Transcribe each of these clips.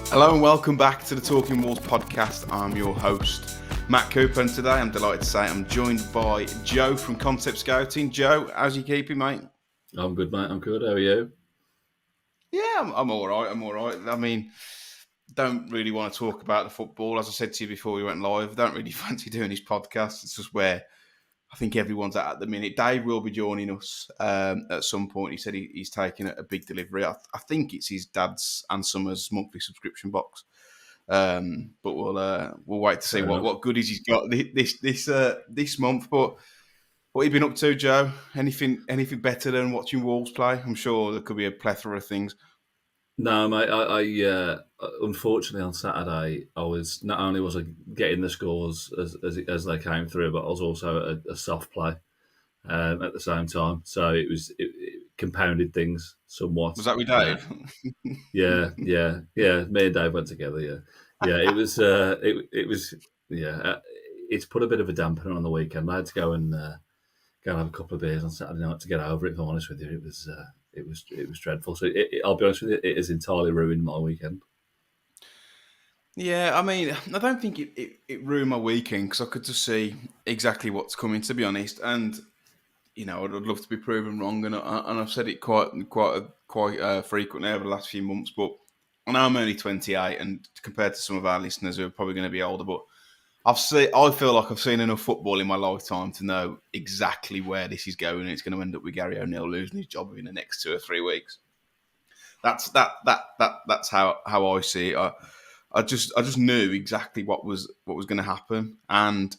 Hello and welcome back to the Talking Wolves podcast. I'm your host, Matt Cooper, and today I'm delighted to say I'm joined by Joe from Concept Scouting. Joe, how's you keeping, mate? I'm good, mate. I'm good. How are you? Yeah, I'm all right. I'm all right. I mean, don't really want to talk about the football. As I said to you before we went live, don't really fancy doing this podcast. It's just where I think everyone's at the minute. Dave will be joining us at some point. He said he's taking a big delivery. I think it's his dad's and Summer's monthly subscription box. But we'll wait to see what goodies he's got this month. But what have you been up to, Joe? Anything better than watching Wolves play? I'm sure there could be a plethora of things. No, mate. I unfortunately on Saturday I was not only was I getting the scores as they came through, but I was also a soft play at the same time. So it compounded things somewhat. Was that with Dave? Yeah. Me and Dave went together. Yeah. It was it's put a bit of a dampener on the weekend. I had to go and have a couple of beers on Saturday night to get over it. If I'm honest with you, it was dreadful. So I'll be honest with you, it has entirely ruined my weekend. Yeah, I mean, I don't think it ruined my weekend because I could just see exactly what's coming, to be honest. And you know, I'd love to be proven wrong, and I've said it quite frequently over the last few months. But I know I'm only 28, and compared to some of our listeners who are probably going to be older, but I feel like I've seen enough football in my lifetime to know exactly where this is going, and it's going to end up with Gary ONeil losing his job in the next 2 or 3 weeks. That's how I see it. I just knew exactly what was going to happen, and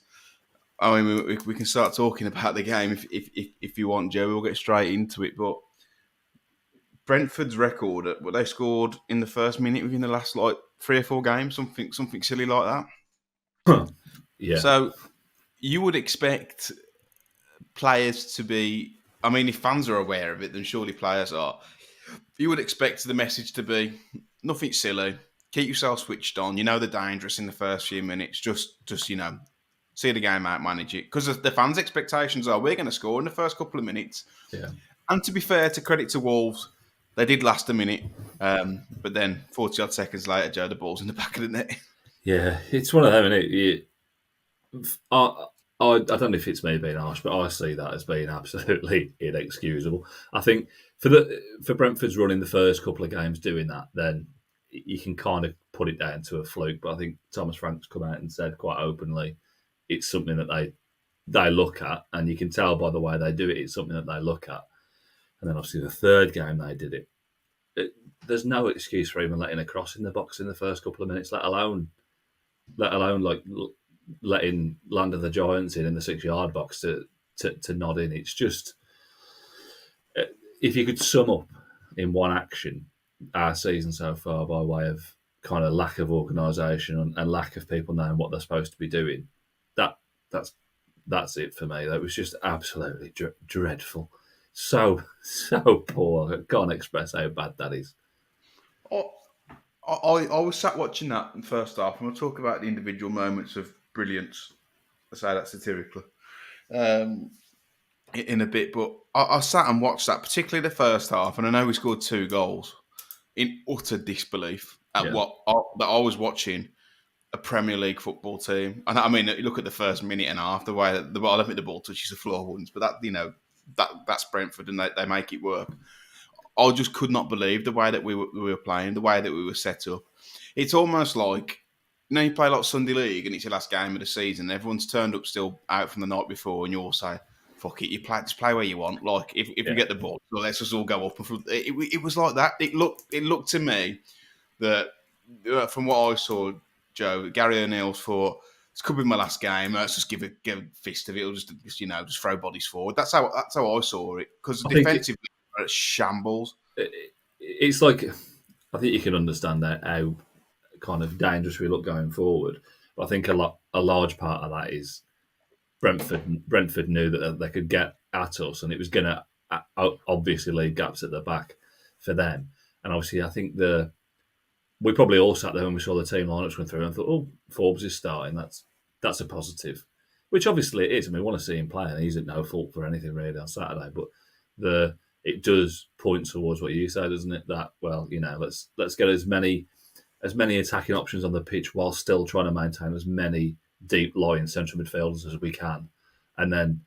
I mean we can start talking about the game if you want, Joe. We'll get straight into it. But Brentford's record, what they scored in the first minute within the last 3 or 4 games, something silly like that. Yeah. So you would expect players to be. I mean, if fans are aware of it, then surely players are. You would expect the message to be nothing silly. Keep yourself switched on. You know they're dangerous in the first few minutes. Just see the game out, manage it. Because the fans' expectations are we're going to score in the first couple of minutes. Yeah. And to be fair, to credit to Wolves, they did last a minute. But then 40-odd seconds later, Joe, the ball's in the back of the net. Yeah, it's one of them, isn't it? I don't know if it's me being harsh, but I see that as being absolutely inexcusable. I think for Brentford's run in the first couple of games doing that, then you can kind of put it down to a fluke. But I think Thomas Frank's come out and said quite openly it's something that they look at, and you can tell by the way they do it, it's something that they look at. And then obviously the third game they did it. There's no excuse for even letting a cross in the box in the first couple of minutes, let alone like letting Land of the Giants in the 6-yard box to nod in. It's just, if you could sum up in one action our season so far by way of kind of lack of organisation and lack of people knowing what they're supposed to be doing, that's it for me. That was just absolutely dreadful. So poor. I can't express how bad that is. I was sat watching that in the first half, and we'll talk about the individual moments of brilliance. I say that satirically in a bit, but I sat and watched that, particularly the first half, and I know we scored 2 goals in utter disbelief at that I was watching a Premier League football team. And I mean, you look at the first minute and a half, the way that I don't think the ball touches the floor once, but that's Brentford, and they make it work. I just could not believe the way that we were playing, the way that we were set up. It's almost like, you play like Sunday League and it's your last game of the season. Everyone's turned up still out from the night before, and you all say, "Fuck it, just play where you want." Like if you get the ball, so let's just all go up. It was like that. It looked to me that from what I saw, Joe, Gary ONeil's thought, this could be my last game. Let's just give a fist of it. Or just throw bodies forward. That's how I saw it, because defensively it's shambles. It's like, I think you can understand how kind of dangerous we look going forward. But I think a large part of that is Brentford knew that they could get at us, and it was going to obviously leave gaps at the back for them. And obviously, I think we probably all sat there when we saw the team lineups went through and thought, "Oh, Forbes is starting. That's a positive," which obviously it is. I mean, we want to see him play, and he's at no fault for anything really on Saturday. But it does point towards what you say, doesn't it? That let's get as many as many attacking options on the pitch while still trying to maintain as many deep lying central midfielders as we can. And then,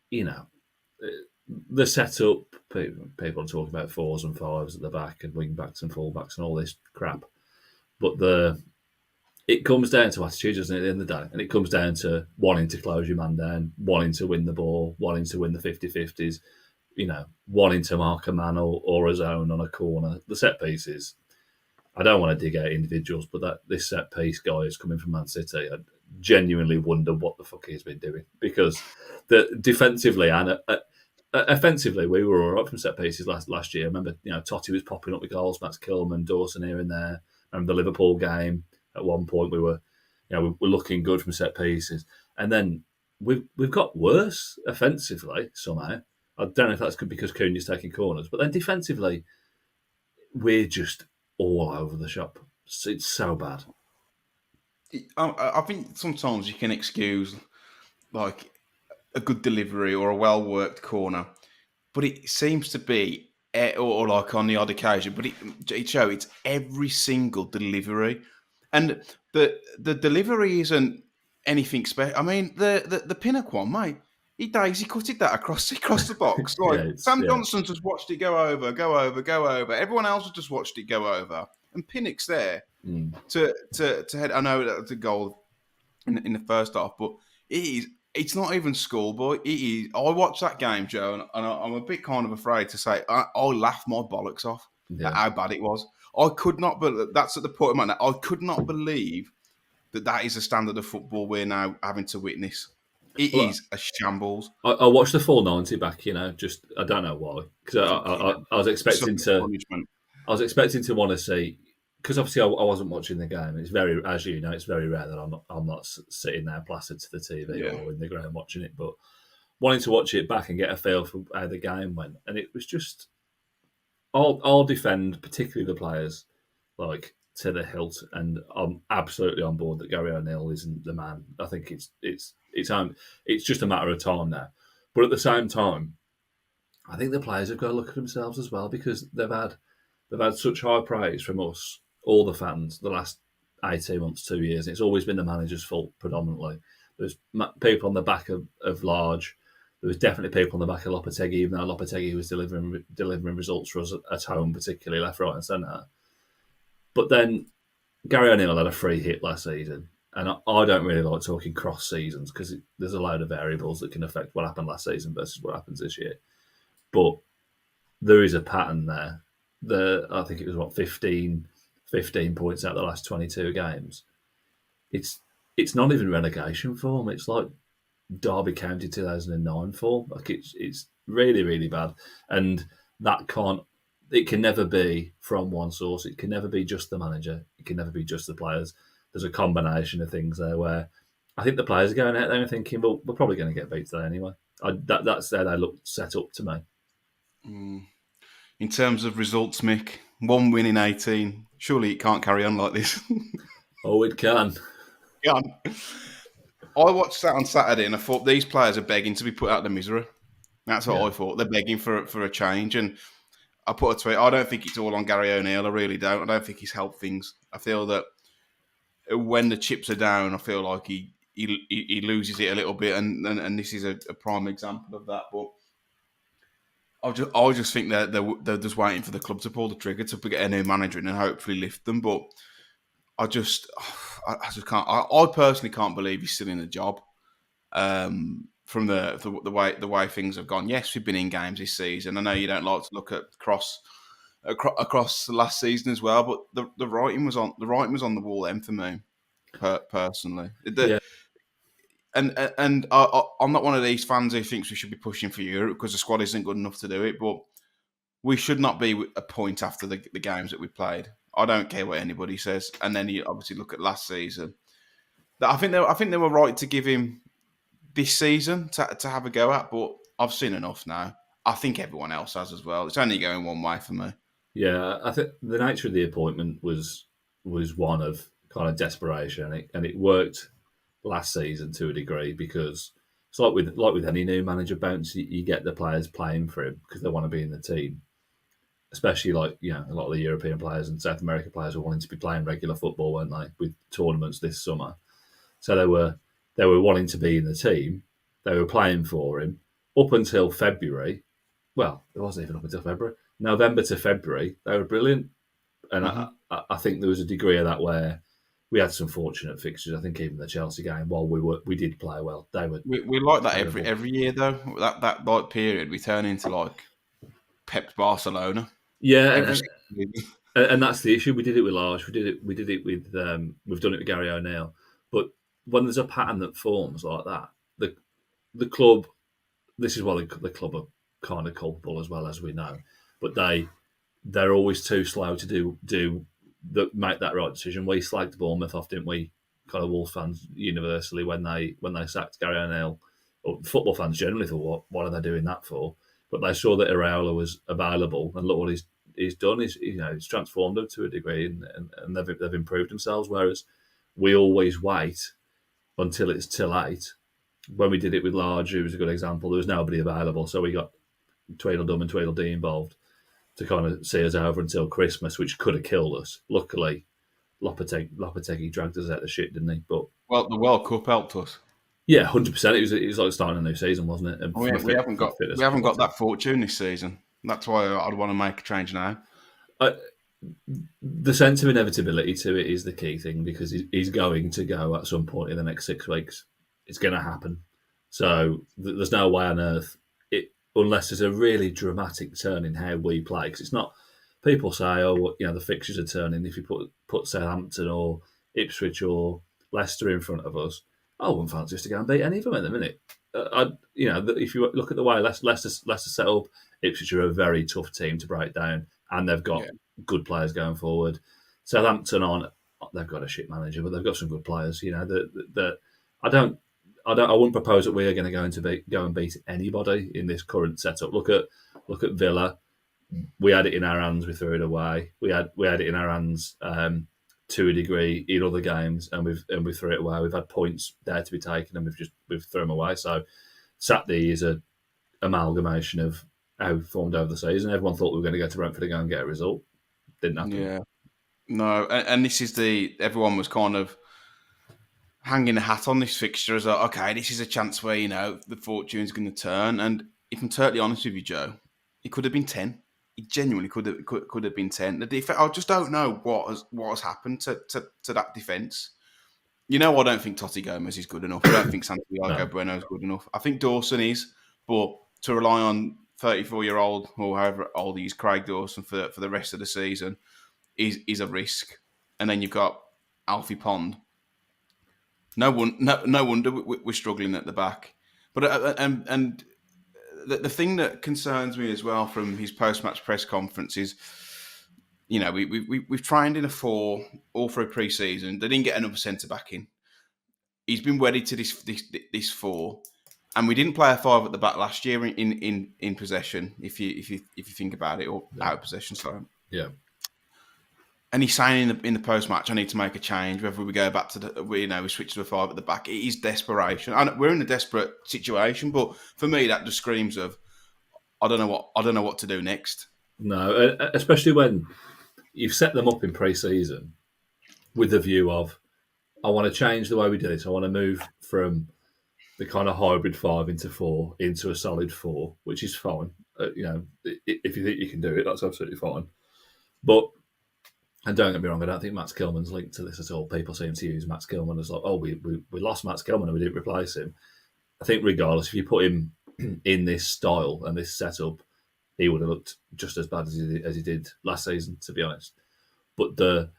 you know, the setup, people are talking about fours and fives at the back and wing backs and full backs and all this crap. But it comes down to attitude, doesn't it, at the end of the day? And it comes down to wanting to close your man down, wanting to win the ball, wanting to win the 50-50s, wanting to mark a man or a zone on a corner. The set pieces, I don't want to dig out individuals, but this set piece guy is coming from Man City. I genuinely wonder what the fuck he's been doing, because defensively and offensively, we were all right from set pieces last year. I remember, Totti was popping up with goals, Max Kilman, Dawson here and there. And the Liverpool game, at one point we were looking good from set pieces, and then we've got worse offensively somehow. I don't know if that's because Cunha's taking corners, but then defensively, we're just all over the shop. It's so bad. I think sometimes you can excuse like a good delivery or a well worked corner, but it seems to be, or like on the odd occasion, but it's every single delivery, and the delivery isn't anything special. I mean, the Pinnock one, mate, he daisy cutted that across the box. Like Sam Johnson just watched it go over. Everyone else has just watched it go over, and Pinnock's there to head. I know that's a goal in the first half, but it's not even schoolboy. It is. I watched that game, Joe, and I'm a bit kind of afraid to say I laughed my bollocks off at how bad it was. I could not, but that's at the point of my now. I could not believe that is a standard of football we're now having to witness. It is a shambles. I watched the full 90 back. Just I don't know why, because I was expecting to. Punishment. I was expecting to want to see, because obviously I wasn't watching the game. It's very, as you know, it's very rare that I'm not sitting there placid to the TV or in the ground watching it. But wanting to watch it back and get a feel for how the game went, and it was just, I'll defend particularly the players like to the hilt, and I'm absolutely on board that Gary ONeil isn't the man. I think it's just a matter of time now. But at the same time, I think the players have got to look at themselves as well, because they've had such high praise from us, all the fans, the last 18 months, 2 years. And it's always been the manager's fault predominantly. There's people on the back of Large. There was definitely people on the back of Lopetegui, even though Lopetegui was delivering results for us at home, particularly left, right, and centre. But then Gary ONeil had a free hit last season, and I don't really like talking cross seasons because there's a load of variables that can affect what happened last season versus what happens this year. But there is a pattern there. I think it was 15 points out of the last 22 games. It's not even relegation form. It's like Derby County 2009 form. Like it's really, really bad, and it can never be from one source. It can never be just the manager. It can never be just the players. There's a combination of things there where I think the players are going out there and thinking, well, we're probably going to get beat today anyway. That's how they look set up to me. In terms of results, Mick, 1 win in 18. Surely it can't carry on like this. Oh, it can. I watched that on Saturday and I thought these players are begging to be put out of the misery. That's what I thought. They're begging for a change. And I put a tweet, I don't think it's all on Gary ONeil. I really don't. I don't think he's helped things. I feel that when the chips are down, I feel like he loses it a little bit. And this is a prime example of that. But I just think that they're just waiting for the club to pull the trigger to get a new manager in and hopefully lift them. But I just can't. I personally can't believe he's still in the job. From the way things have gone. Yes, we've been in games this season. I know you don't like to look at across the last season as well, but the writing was on the wall then for me, personally. And I'm not one of these fans who thinks we should be pushing for Europe because the squad isn't good enough to do it. But we should not be a point after the games that we played. I don't care what anybody says. And then you obviously look at last season. I think they were right to give him this season to have a go at, but I've seen enough now. I think everyone else has as well. It's only going one way for me. Yeah, I think the nature of the appointment was one of kind of desperation, and it worked last season to a degree because it's like with any new manager bounce, you get the players playing for him because they want to be in the team. especially like a lot of the European players and South American players were wanting to be playing regular football, weren't they, with tournaments this summer? So they were wanting to be in the team. They were playing for him up until February. Well, it wasn't even up until February. November to February, they were brilliant, and Mhm. I think there was a degree of that where we had some fortunate fixtures. I think even the Chelsea game, while we did play well, they were We like that terrible. every year though. That like period we turn into like Pep Barcelona Yeah, every single season. and that's the issue. We did it with Large. We did it with. We've done it with Gary ONeil. But when there's a pattern that forms like that, the club. This is why the club are kind of culpable as well, as we know. But they're always too slow to make that right decision. We slagged Bournemouth off, didn't we? Kind of Wolves fans universally when they sacked Gary O'Neill, or football fans generally thought, what are they doing that for? But they saw that Iraola was available, and look what he's done. He's transformed them to a degree, and they've improved themselves. Whereas we always wait until it's too late. When we did it with Large, it was a good example. There was nobody available, so we got Tweedledum and Tweedledee involved to kind of see us over until Christmas, which could have killed us. Luckily, Lopetegui dragged us out of the shit, didn't he? But Well, the World Cup helped us. yeah, 100%. It was like starting a new season, wasn't it? And We, from a we haven't got fitness we haven't got quality. that fortune this season. That's why I'd want to make a change now. I, the sense of inevitability to it is the key thing, because he's going to go at some point in the next 6 weeks. It's going to happen. So there's no way on earth, unless there's a really dramatic turn in how we play. Because it's not. People say, oh, the fixtures are turning. If you put Southampton or Ipswich or Leicester in front of us, I wouldn't fancy us to go and beat any of them at the minute. If you look at the way Leicester set up, Ipswich are a very tough team to break down, and they've got Yeah, good players going forward. Southampton they've got a shit manager, but they've got some good players. I don't, I wouldn't propose that we are going to go and beat anybody in this current setup. Look at Villa. We had it in our hands. We threw it away. We had it in our hands to a degree in other games, and we threw it away. We've had points there to be taken, and we've thrown them away. So Saturday is a amalgamation of how we performed over the season. Everyone thought we were going to go to Brentford and go and get a result. Didn't happen. yeah. No, and this is everyone was kind of hanging a hat on this fixture as okay, this is a chance where the fortune's going to turn. And if I'm totally honest with you, Joe, it could have been 10. It genuinely could have been 10. I just don't know what has happened to that defence. I don't think Totti Gomes is good enough. I don't think Santiago No, Bueno is good enough. I think Dawson is, but to rely on 34-year-old or however old he is, Craig Dawson for the rest of the season is a risk. And then you've got Alfie Pond. No wonder we're struggling at the back. But and the thing that concerns me as well from his post-match press conference is, we've trained in a 4 all through pre-season. They didn't get another centre back in. He's been wedded to this 4, and we didn't play a 5 at the back last year in possession. If you think about it, or out of possession, sorry. yeah, And he's saying in the post match, I need to make a change. Whether we go back to we switch to a 5 at the back, it is desperation. And we're in a desperate situation, but for me, that just screams of I don't know what to do next. no. Especially when you've set them up in pre-season with the view of, I want to change the way we do this. I want to move from the kind of hybrid 5 into 4 into a solid 4, which is fine. If you think you can do it, that's absolutely fine. But, and don't get me wrong, I don't think Matt Skillman's linked to this at all. People seem to use Matt Skillman as like, oh, we lost Matt Skillman and we didn't replace him. I think regardless, if you put him in this style and this setup, he would have looked just as bad as he did last season, to be honest. But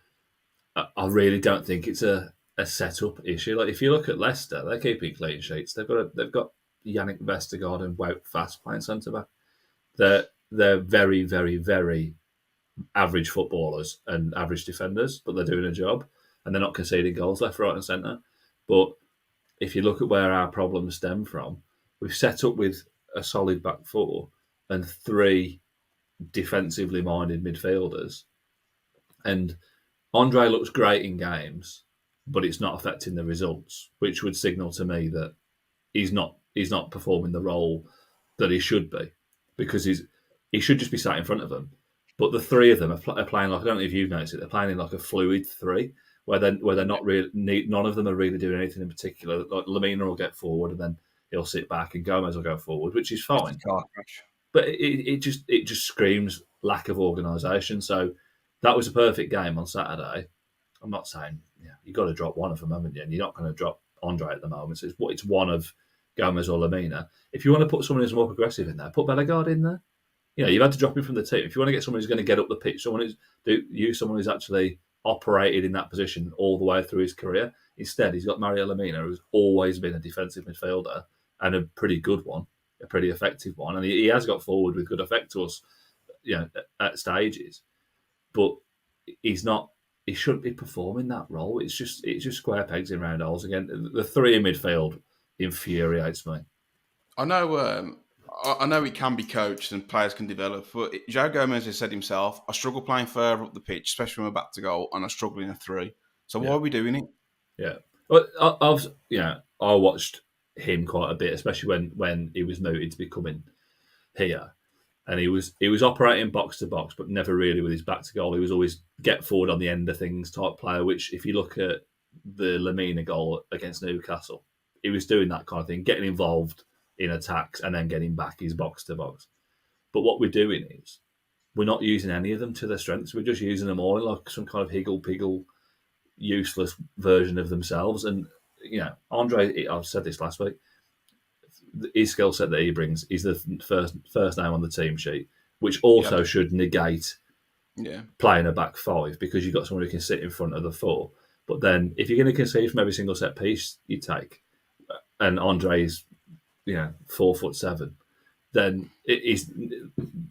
I really don't think it's a setup issue. Like, if you look at Leicester, they're keeping clean sheets. They've got Yannick Vestergaard and Wout Fast playing centre back. They're very, very, very average footballers and average defenders, but they're doing a job, and they're not conceding goals left, right, and centre. But if you look at where our problems stem from, we've set up with a solid back 4 and 3 defensively minded midfielders, and Andre looks great in games, but it's not affecting the results, which would signal to me that he's not performing the role that he should be, because he should just be sat in front of them. But the three of them are playing like, I don't know if you've noticed it, they're playing in like a fluid three, where they're not really, none of them are really doing anything in particular. Like Lamina will get forward and then he'll sit back, and Gomes will go forward, which is Just a fine. car crash. But it just screams lack of organisation. So that was a perfect game on Saturday. I'm not saying you've got to drop one of them, haven't you? And you're not going to drop Andre at the moment. So it's one of Gomes or Lamina. If you want to put someone who's more progressive in there, put Bellegarde in there. You've had to drop him from the team. If you want to get someone who's going to get up the pitch, someone who's actually operated in that position all the way through his career. Instead, he's got Mario Lamina, who's always been a defensive midfielder and a pretty good one, a pretty effective one, and he has got forward with good effect to us, at stages. But he's not. He shouldn't be performing that role. It's just square pegs in round holes again. The three in midfield infuriates me. I know it can be coached and players can develop, but Joe Gomez has said himself, I struggle playing further up the pitch, especially when we're back to goal, and I struggle in a three. So why are we doing it? Yeah. Well, I watched him quite a bit, especially when he was mooted to be coming here. And he was operating box to box, but never really with his back to goal. He was always get forward on the end of things type player, which if you look at the Lamina goal against Newcastle, he was doing that kind of thing, getting involved in attacks and then getting back his box to box. But what we're doing is we're not using any of them to their strengths. We're just using them all in like some kind of higgle-piggle, useless version of themselves. And, Andre, I've said this last week, his skill set that he brings is the first name on the team sheet, which also should negate playing a back five, because you've got someone who can sit in front of the four. But then if you're going to concede from every single set piece you take, and Andre's 4'7", then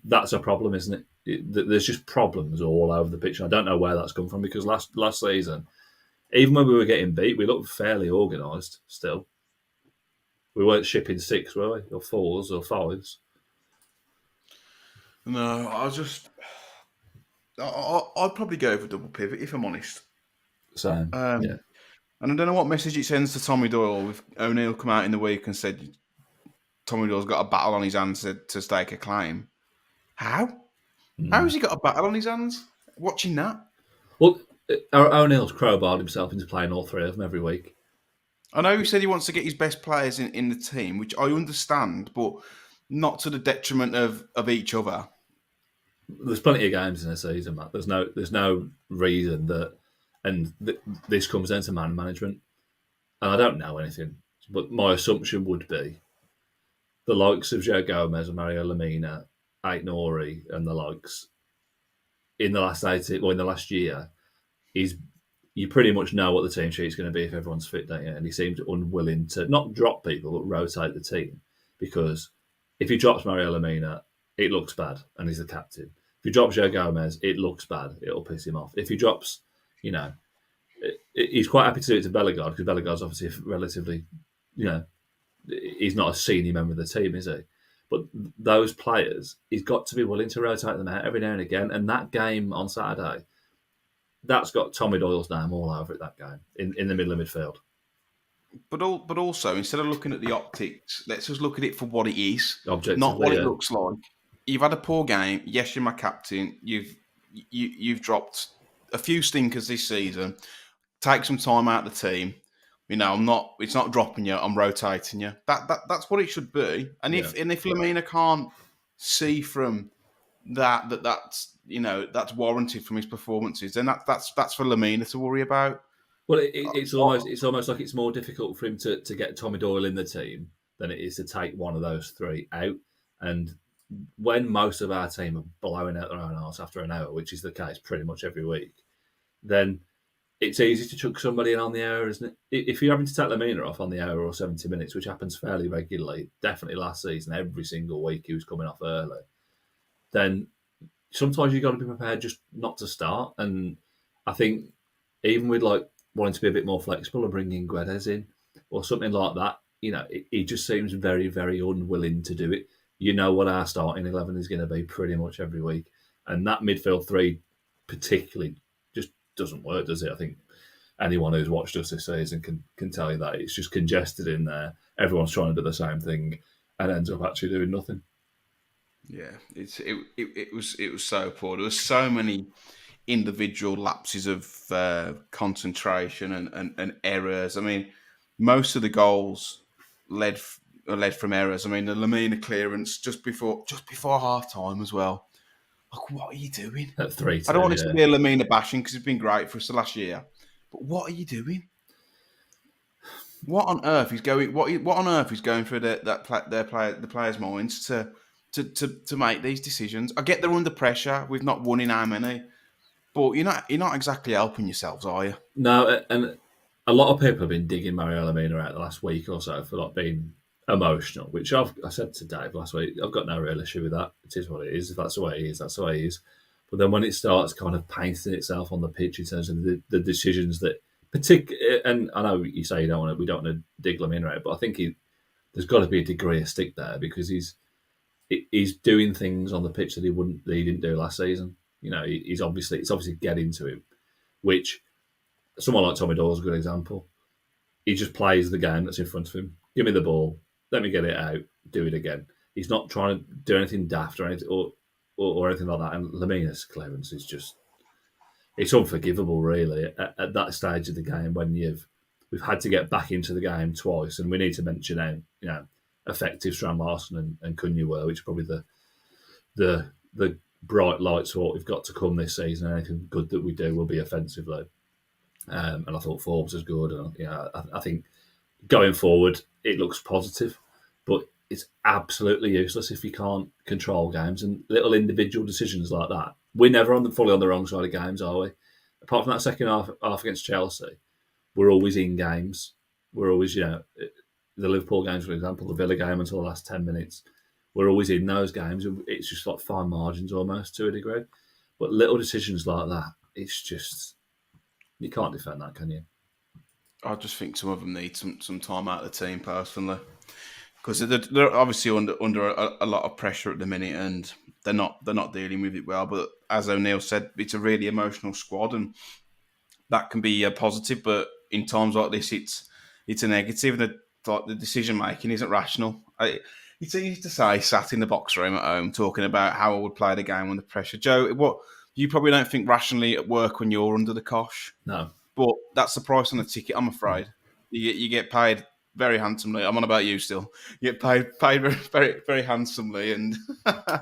that's a problem, isn't it? There's just problems all over the pitch. And I don't know where that's come from, because last season, even when we were getting beat, we looked fairly organised still. We weren't shipping six, were we? Or fours or fives. No, I'd probably go for double pivot, if I'm honest. Same, And I don't know what message it sends to Tommy Doyle with ONeil come out in the week and said Tommy Doyle's got a battle on his hands to stake a claim. How? How has he got a battle on his hands? Watching that? Well, ONeil's crowbarred himself into playing all three of them every week. I know he said he wants to get his best players in the team, which I understand, but not to the detriment of each other. There's plenty of games in a season, Matt. There's no reason that, and this comes down to man management. And I don't know anything, but my assumption would be the likes of Joe Gomes and Mario Lamina, Aït-Nouri, and the likes in the last year, you pretty much know what the team sheet's going to be if everyone's fit, don't you? And he seemed unwilling to not drop people, but rotate the team. Because if he drops Mario Lamina, it looks bad, and he's the captain. If he drops Joe Gomez, it looks bad. It'll piss him off. If he drops, he's quite happy to do it to Bellegarde, because Bellegarde's obviously relatively, he's not a senior member of the team, is he? But those players, he's got to be willing to rotate them out every now and again. And that game on Saturday, that's got Tommy Doyle's name all over it, that game, in the middle of midfield. But also, instead of looking at the optics, let's just look at it for what it is, not what it looks like. You've had a poor game. Yes, you're my captain. You've dropped a few stinkers this season. Take some time out of the team. I'm not. It's not dropping you. I'm rotating you. That's what it should be. And if Lamina can't see from that's warranted from his performances, then that's for Lamina to worry about. Well, it's almost like it's more difficult for him to get Tommy Doyle in the team than it is to take one of those three out. And when most of our team are blowing out their own arse after an hour, which is the case pretty much every week, then it's easy to chuck somebody in on the hour, isn't it? If you're having to take Lamina off on the hour or 70 minutes, which happens fairly regularly, definitely last season, every single week he was coming off early, then sometimes you've got to be prepared just not to start. And I think even with wanting to be a bit more flexible and bringing Guedes in or something like that, he just seems very, very unwilling to do it. You know what our starting 11 is going to be pretty much every week. And that midfield three particularly just doesn't work, does it? I think anyone who's watched us this season can tell you that. It's just congested in there. Everyone's trying to do the same thing and ends up actually doing nothing. Yeah, it was so poor. There was so many individual lapses of concentration and errors. I mean, most of the goals led from errors. I mean, the Lamina clearance just before half time as well. Like, what are you doing? At I don't 3-2, want this to yeah. be a Lamina bashing because it's been great for us the last year. But what are you doing? What on earth is going? What on earth is going through the players' minds to make these decisions? I get they're under pressure. We've not won in how many, but you're not exactly helping yourselves, are you? No, and a lot of people have been digging Mario Lamina out the last week or so for like being emotional, which I said to Dave last week. I've got no real issue with that. It is what it is. If that's the way it is, that's the way it is. But then when it starts kind of painting itself on the pitch in terms of the decisions that and I know you say we don't want to dig Lamina out, but I think there's got to be a degree of stick there because he's doing things on the pitch that he didn't do last season. You know, it's obviously getting to him, which someone like Tommy Doyle's a good example. He just plays the game that's in front of him. Give me the ball, let me get it out, do it again. He's not trying to do anything daft or anything or anything like that. And Lamina's clearance is just it's unforgivable, really, at that stage of the game when we've had to get back into the game twice, and we need to mention how effective Strand Larson and Cunha were, which are probably the bright lights of what we've got to come this season. Anything good that we do will be offensively. And I thought Forbes was good. And I think going forward it looks positive, but it's absolutely useless if you can't control games and little individual decisions like that. We're never fully on the wrong side of games, are we? Apart from that second half against Chelsea, we're always in games. We're always, the Liverpool games, for example, the Villa game until the last 10 minutes. We're always in those games. It's just like fine margins almost to a degree. But little decisions like that, it's just, you can't defend that, can you? I just think some of them need some time out of the team personally, because they're obviously under a lot of pressure at the minute, and they're not dealing with it well. But as ONeil said, it's a really emotional squad, and that can be a positive. But in times like this, it's a negative. The decision making isn't rational. It's easy to say, sat in the box room at home, talking about how I would play the game under pressure. Joe, what you probably don't think rationally at work when you're under the cosh. No. But that's the price on the ticket, I'm afraid. You get paid very handsomely. I'm on about you still. You get paid very, very, very handsomely. And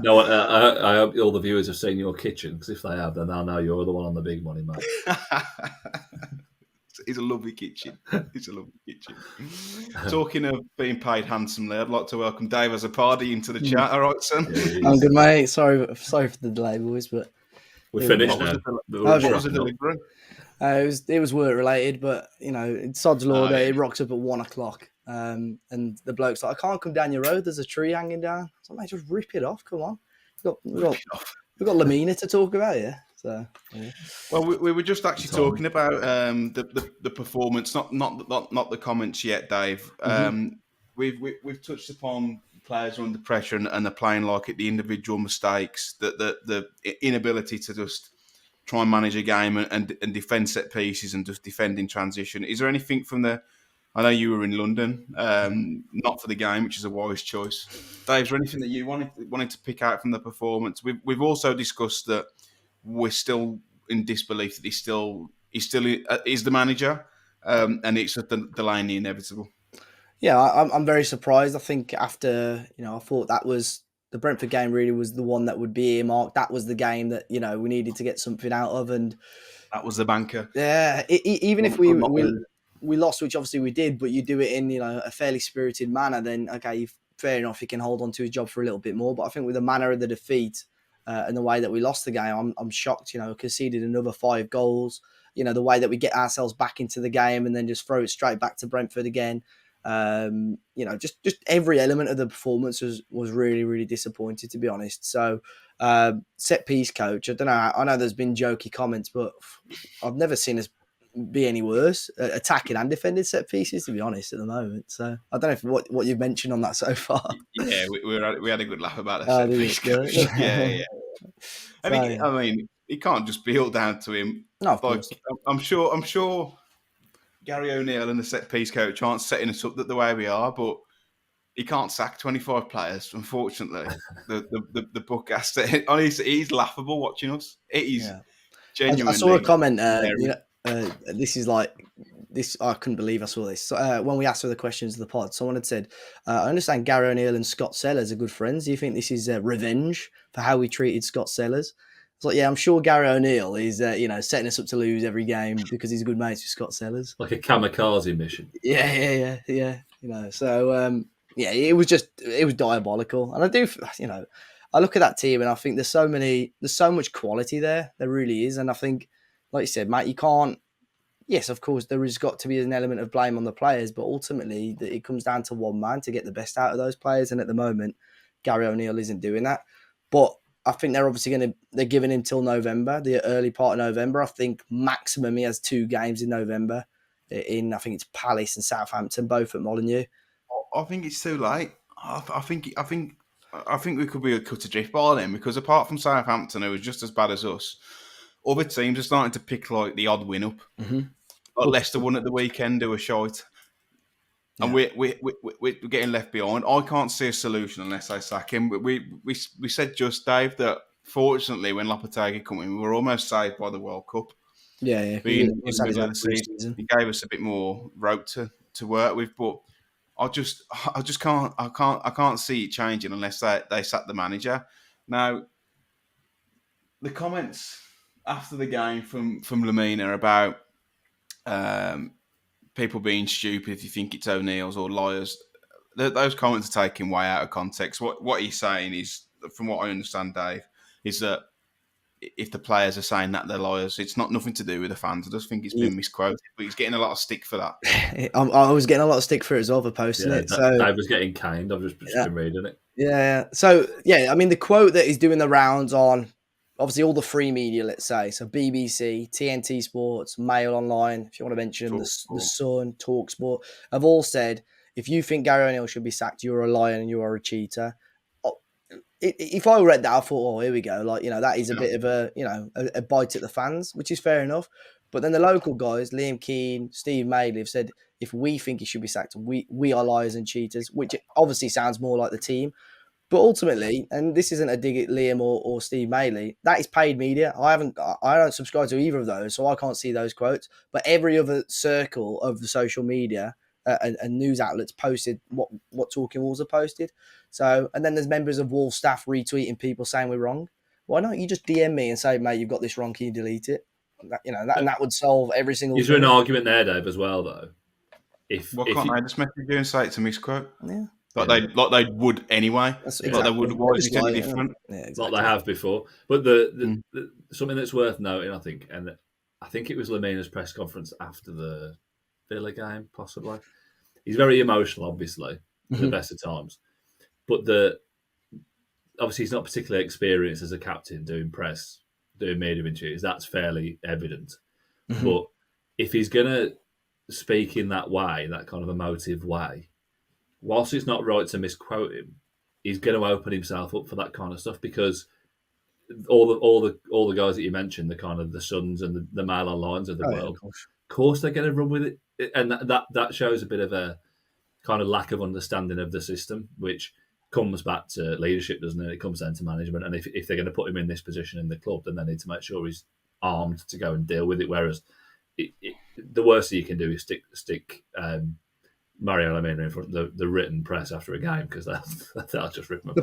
No, I hope all the viewers have seen your kitchen, because if they have, then they'll know you're the one on the big money, mate. It's a lovely kitchen. It's a lovely kitchen. Talking of being paid handsomely, I'd like to welcome Dave as a party into the chat. All right, son? Yeah, I'm good, mate. Sorry for the delay, boys, but we're finished now. What was the delivery? It was work related, but it's sod's law that yeah. it rocks up at 1 o'clock. And the bloke's like, I can't come down your road. There's a tree hanging down. So mate, just rip it off. Come on. We've got Lamina to talk about here. So yeah. Well, we were just actually talking about the performance, not the comments yet, Dave. We've touched upon players under pressure and they're playing like it, the individual mistakes, the inability to just try and manage a game and defend set pieces and just defend in transition. Is there anything from I know you were in London, not for the game, which is a wise choice. Dave, is there anything that you wanted to pick out from the performance? We've also discussed that we're still in disbelief that he still is the manager, and it's just delaying the inevitable. Yeah, I'm very surprised. I think after I thought that was the Brentford game really was the one that would be earmarked. That was the game that we needed to get something out of, and that was the banker. Yeah, even if we lost, which obviously we did, but you do it in a fairly spirited manner, then okay, fair enough, he can hold on to his job for a little bit more. But I think with the manner of the defeat and the way that we lost the game, I'm shocked. Conceded another 5 goals. The way that we get ourselves back into the game and then just throw it straight back to Brentford again. Just every element of the performance was really, really disappointing, to be honest. So, set piece coach, I don't know. I know there's been jokey comments, but I've never seen us be any worse attacking and defending set pieces, to be honest, at the moment. So I don't know what you've mentioned on that so far. Yeah, we had a good laugh about the set piece coach. Yeah. And I mean, it can't just be all down to him. No, of course. I'm sure Gary ONeil and the set piece coach aren't setting us up the way we are, but he can't sack 25 players. Unfortunately, the book has to. Honestly, he's laughable watching us. It is genuinely. I saw a comment. This is like this. I couldn't believe I saw this. When we asked for the questions of the pod, someone had said, "I understand Gary ONeil and Scott Sellers are good friends. Do you think this is revenge for how we treated Scott Sellers?" It's like, yeah, I'm sure Gary ONeil is, setting us up to lose every game because he's good mates with Scott Sellers. Like a kamikaze mission. Yeah. So it was diabolical, and I do, I look at that team and I think there's so much quality there. There really is, and I think, like you said, Matt, you can't. Yes, of course, there has got to be an element of blame on the players, but ultimately, it comes down to one man to get the best out of those players, and at the moment, Gary ONeil isn't doing that. But I think they're obviously they're giving him till November, the early part of November. I think maximum he has 2 games in November. I think it's Palace and Southampton, both at Molineux. I think it's too late. I think we could be cut adrift by then, because apart from Southampton, who was just as bad as us, other teams are starting to pick like the odd win up. Mm-hmm. Like Leicester won at the weekend, who were shite. And we're getting left behind. I can't see a solution unless they sack him. We said just, Dave, that fortunately when Lopetegui came in, we were almost saved by the World Cup. Yeah. Being in the middle of the season, he gave us a bit more rope to work with. But I just can't see it changing unless they sack the manager. Now, the comments after the game from Lamina about people being stupid if you think it's ONeils or liars, those comments are taken way out of context. What he's saying is, from what I understand, Dave, is that if the players are saying that they're liars, it's nothing to do with the fans. I just think it's been misquoted, but he's getting a lot of stick for that. I was getting a lot of stick for it as well for posting it. So Dave was getting kind. I've just been reading it. Yeah. So, I mean, the quote that is doing the rounds on, obviously, all the free media, let's say, so BBC, TNT Sports, Mail Online, if you want to mention them, the Sun, TalkSport, have all said, if you think Gary ONeil should be sacked, you're a liar and you are a cheater. If I read that, I thought, here we go. Like, that is a bit of a bite at the fans, which is fair enough. But then the local guys, Liam Keane, Steve Maley, have said, if we think he should be sacked, we are liars and cheaters, which obviously sounds more like the team. But ultimately, and this isn't a dig at Liam or Steve Maley, that is paid media. I don't subscribe to either of those, so I can't see those quotes. But every other circle of the social media and news outlets posted what Talking Wolves are posted. So, and then there's members of Wolves staff retweeting people saying we're wrong. Why don't you just DM me and say, mate, you've got this wrong, can you delete it? And that would solve every single. Is there an argument there, Dave, as well, though? Can't I just message you and say it's a misquote? Yeah. Like they would anyway. Exactly. Like they would. Why is it any different? Yeah, exactly. Like they have before. But the something that's worth noting, I think, and I think it was Lamina's press conference after the Villa game, possibly. He's very emotional, obviously, at the best of times. But obviously he's not particularly experienced as a captain doing media interviews. That's fairly evident. Mm-hmm. But if he's going to speak in that way, that kind of emotive way, whilst it's not right to misquote him, he's going to open himself up for that kind of stuff, because all the guys that you mentioned, the kind of the Suns and the Mail Onlines of the world, of course they're going to run with it, and that shows a bit of a kind of lack of understanding of the system, which comes back to leadership, doesn't it? It comes down to management, and if they're going to put him in this position in the club, then they need to make sure he's armed to go and deal with it. Whereas the worst thing you can do is stick Mario Lamina in front of the written press after a game, because that'll just rip him apart.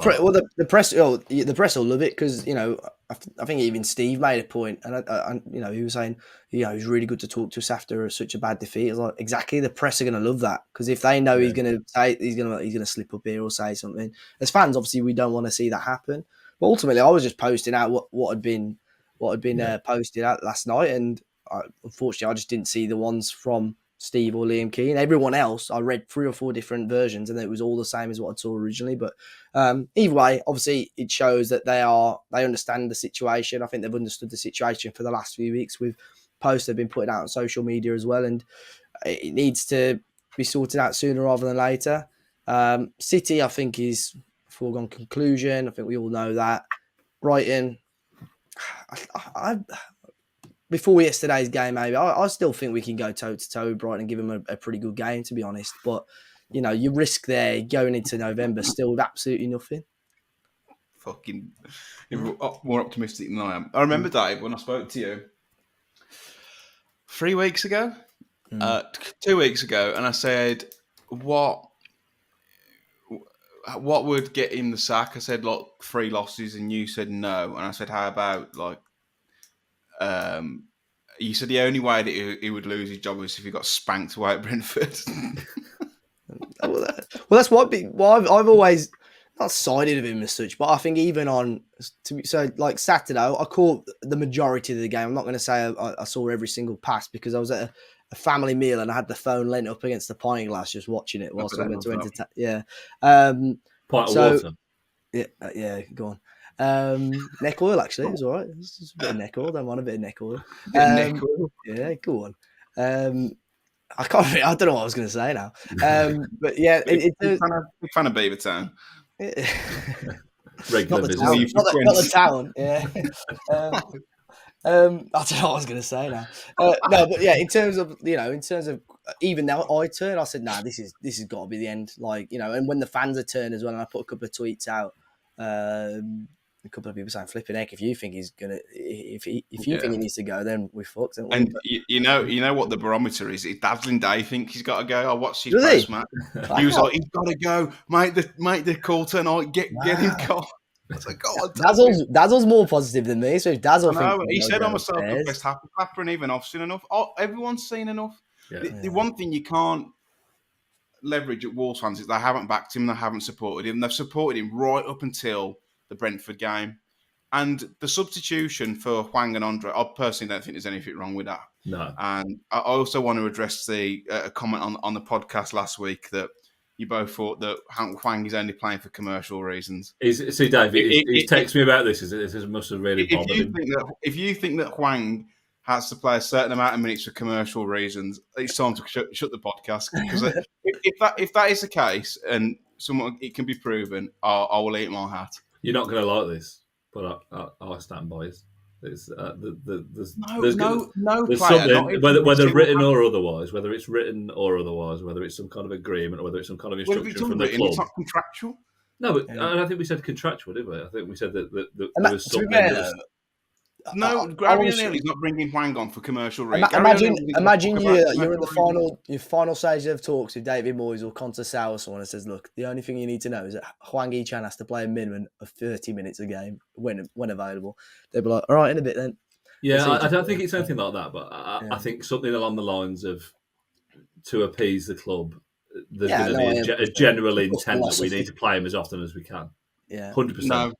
The press, the press will love it, because I think even Steve made a point, and he was saying it was really good to talk to us after such a bad defeat. It's like, exactly, the press are going to love that, because if they know he's going to slip up here or say something, as fans, obviously we don't want to see that happen. But ultimately, I was just posting out what had been posted out last night, and unfortunately, I just didn't see the ones from Steve or Liam Keane. Everyone else, I read 3 or 4 different versions, and it was all the same as what I saw originally. But either way, obviously, it shows that they understand the situation. I think they've understood the situation for the last few weeks with posts they've been putting out on social media as well, and it needs to be sorted out sooner rather than later. City, I think, is a foregone conclusion. I think we all know that. Brighton, before yesterday's game, maybe I still think we can go toe to toe with Brighton and give them a pretty good game, to be honest. But your risk there going into November still absolutely nothing. Fucking more optimistic than I am. I remember, Dave, when I spoke to you 3 weeks ago, 2 weeks ago, and I said, what would get him the sack? I said, like, 3 losses, and you said no. And I said, how about, like, you said the only way that he would lose his job was if he got spanked away at Brentford. Well, that's what I've always not sided with him as such, but I think even like Saturday, I caught the majority of the game. I'm not going to say I saw every single pass because I was at a family meal and I had the phone leant up against the pint glass just watching it whilst I went to entertain. Yeah, pint of water. Yeah, go on. Neck oil actually, it was all right. It's just a bit of neck oil. Don't want a bit of neck oil. Neck oil. Yeah, go on. I don't know what I was going to say now. But yeah, big fan of Beavertown. Regular not the town. Yeah. I don't know what I was going to say now. No, but yeah, in terms of even now I turned, I said, nah, this has got to be the end. Like, and when the fans are turned as well, and I put a couple of tweets out. A couple of people saying, "Flipping heck! If you think he's gonna, if you think he needs to go, then we're fucked." And you know what the barometer is? Dazzling Day thinks he's got to go. I watched his post match. He was like, "He's got to go, make the call tonight. Get him caught." I was like, "God, Dazzle's more positive than me." So if Dazzle, he said I'm a self-professed happy clapper, and even I've seen enough. Everyone's seen enough. Yeah. The one thing you can't leverage at Wolves fans is they haven't backed him, they haven't supported him. They've supported him right up until the Brentford game. And the substitution for Hwang and Andre, I personally don't think there's anything wrong with that. No. And I also want to address the comment on the podcast last week that you both thought that Hwang is only playing for commercial reasons. See, Dave, he's texted me about this. This must have really bothered him. If you think that Hwang has to play a certain amount of minutes for commercial reasons, it's time to shut the podcast. Because if that is the case, and it can be proven, I will eat my hat. You're not going to like this, but I stand by it. There's no player, whether written or otherwise, whether it's written or otherwise, whether it's some kind of agreement or whether it's some kind of instruction from the club. It's not contractual. No, but I don't think we said contractual, did we? I think we said that there was something. No, Gary ONeil is not bringing Hwang on for commercial reasons. Imagine you're in the final stage of talks with David Moyes or Kota or someone and says, "Look, the only thing you need to know is that Hwang Hee-chan has to play a minimum of 30 minutes a game when available." They'd be like, "All right, in a bit then." Yeah, I don't think it's anything like that, but I think something along the lines of to appease the club. There's going to be a general intent that we need to play him as often as we can. Yeah, 100%. No,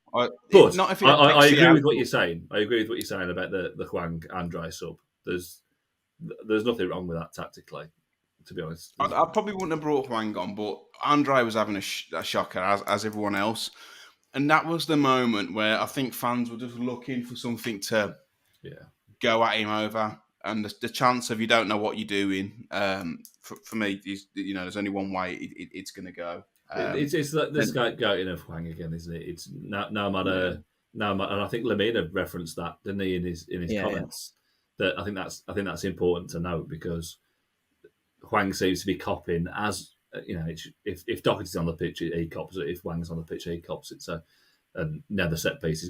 but I agree with what you're saying. I agree with what you're saying about the Hwang Andre sub. There's nothing wrong with that tactically, to be honest. I probably wouldn't have brought Hwang on, but Andre was having a shocker as everyone else, and that was the moment where I think fans were just looking for something to go at him over. And the chance of you don't know what you're doing, for me, is, there's only one way it's going to go. It's like the scapegoating of Hwang again, isn't it? It's no matter, and I think Lamina referenced that, didn't he, in his comments? Yeah. That I think that's important to note because Hwang seems to be copying as if Doherty's on the pitch, he cops it. If Hwang's on the pitch, he cops it. So, and now the set piece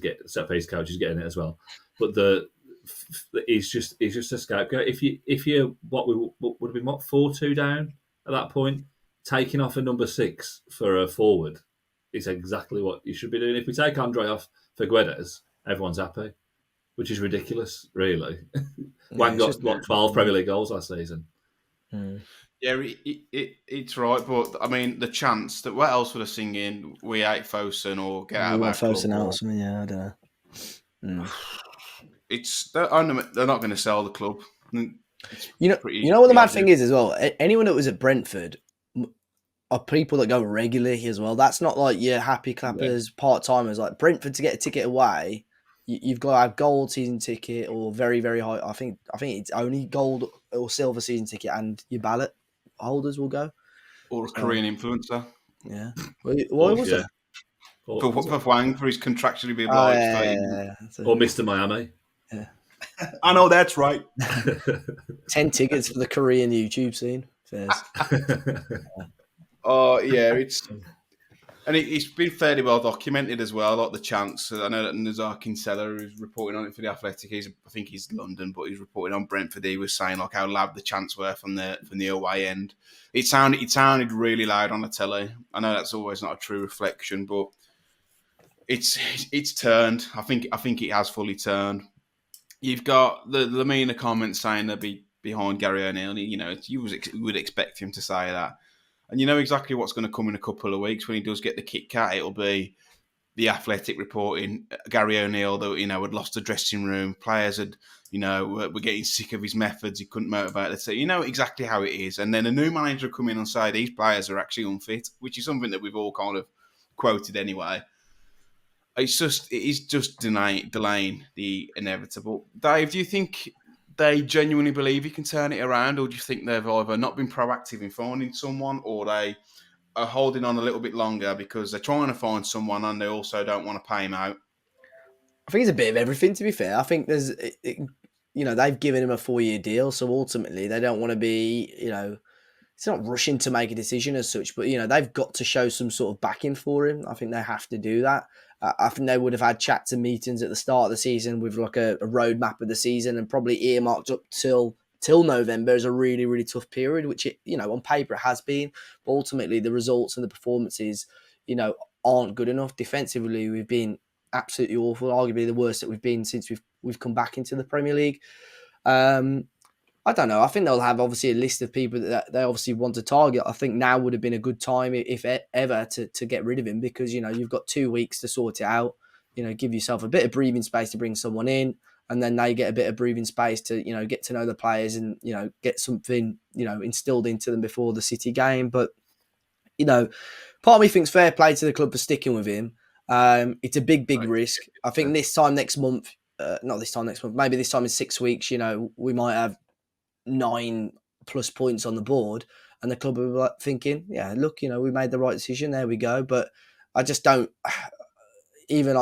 coach is getting it as well. But he's just a scapegoat. If you what would have been 4-2 down at that point. Taking off a number 6 for a forward is exactly what you should be doing. If we take Andre off for Guedes, everyone's happy, which is ridiculous, really. Hwang got 12 Premier League goals last season. Yeah, it's right, but I mean the chance that what else would I sing in? We hate Fosun or get out of our club. Fosun out or something. Yeah, I don't know. They're not going to sell the club. You know what the mad thing is as well. Anyone that was at Brentford are people that go regularly as well. That's not like your happy clappers, part timers. Like Brentford, to get a ticket away, you've got to have gold season ticket or very, very high. I think it's only gold or silver season ticket, and your ballot holders will go. Or a Korean influencer. Yeah. What was it? For Hwang, for his contractually being obliged. Or Mr. Miami. Yeah. I know that's right. 10 tickets for the Korean YouTube scene. Oh yeah, it's been fairly well documented as well. Like the chance, I know that Nazar Kinsella, who's reporting on it for the Athletic, I think he's London, but he's reporting on Brentford. He was saying like how loud the chants were from the away end. It sounded really loud on the telly. I know that's always not a true reflection, but it's turned. I think it has fully turned. You've got the Lamina comments saying they'll be behind Gary ONeil. You know, you would expect him to say that. And you know exactly what's going to come in a couple of weeks when he does get the Kit Kat. It'll be the Athletic reporting Gary ONeil that had lost the dressing room. Players had were getting sick of his methods. He couldn't motivate the team. You know exactly how it is. And then a new manager will come in and say these players are actually unfit, which is something that we've all kind of quoted anyway. It is just delaying the inevitable. Dave, do you think they genuinely believe he can turn it around, or do you think they've either not been proactive in finding someone, or they are holding on a little bit longer because they're trying to find someone and they also don't want to pay him out? I think it's a bit of everything, to be fair. I think they've given him a 4-year deal, so ultimately they don't want to be, it's not rushing to make a decision as such, but, they've got to show some sort of backing for him. I think they have to do that. I think they would have had chats and meetings at the start of the season with like a roadmap of the season and probably earmarked up till November as a really, really tough period, which on paper it has been. But ultimately the results and the performances, aren't good enough. Defensively, we've been absolutely awful, arguably the worst that we've been since we've come back into the Premier League. I don't know. I think they'll have obviously a list of people that they obviously want to target. I think now would have been a good time, if ever, to get rid of him because, you've got 2 weeks to sort it out. Give yourself a bit of breathing space to bring someone in, and then they get a bit of breathing space to, get to know the players and, get something, instilled into them before the City game. But, part of me thinks fair play to the club for sticking with him. It's a big risk. I think this time next month, not this time next month, maybe this time in 6 weeks, we might have 9+ points on the board, and the club will be like thinking, yeah, look, we made the right decision. There we go. But I just don't. Even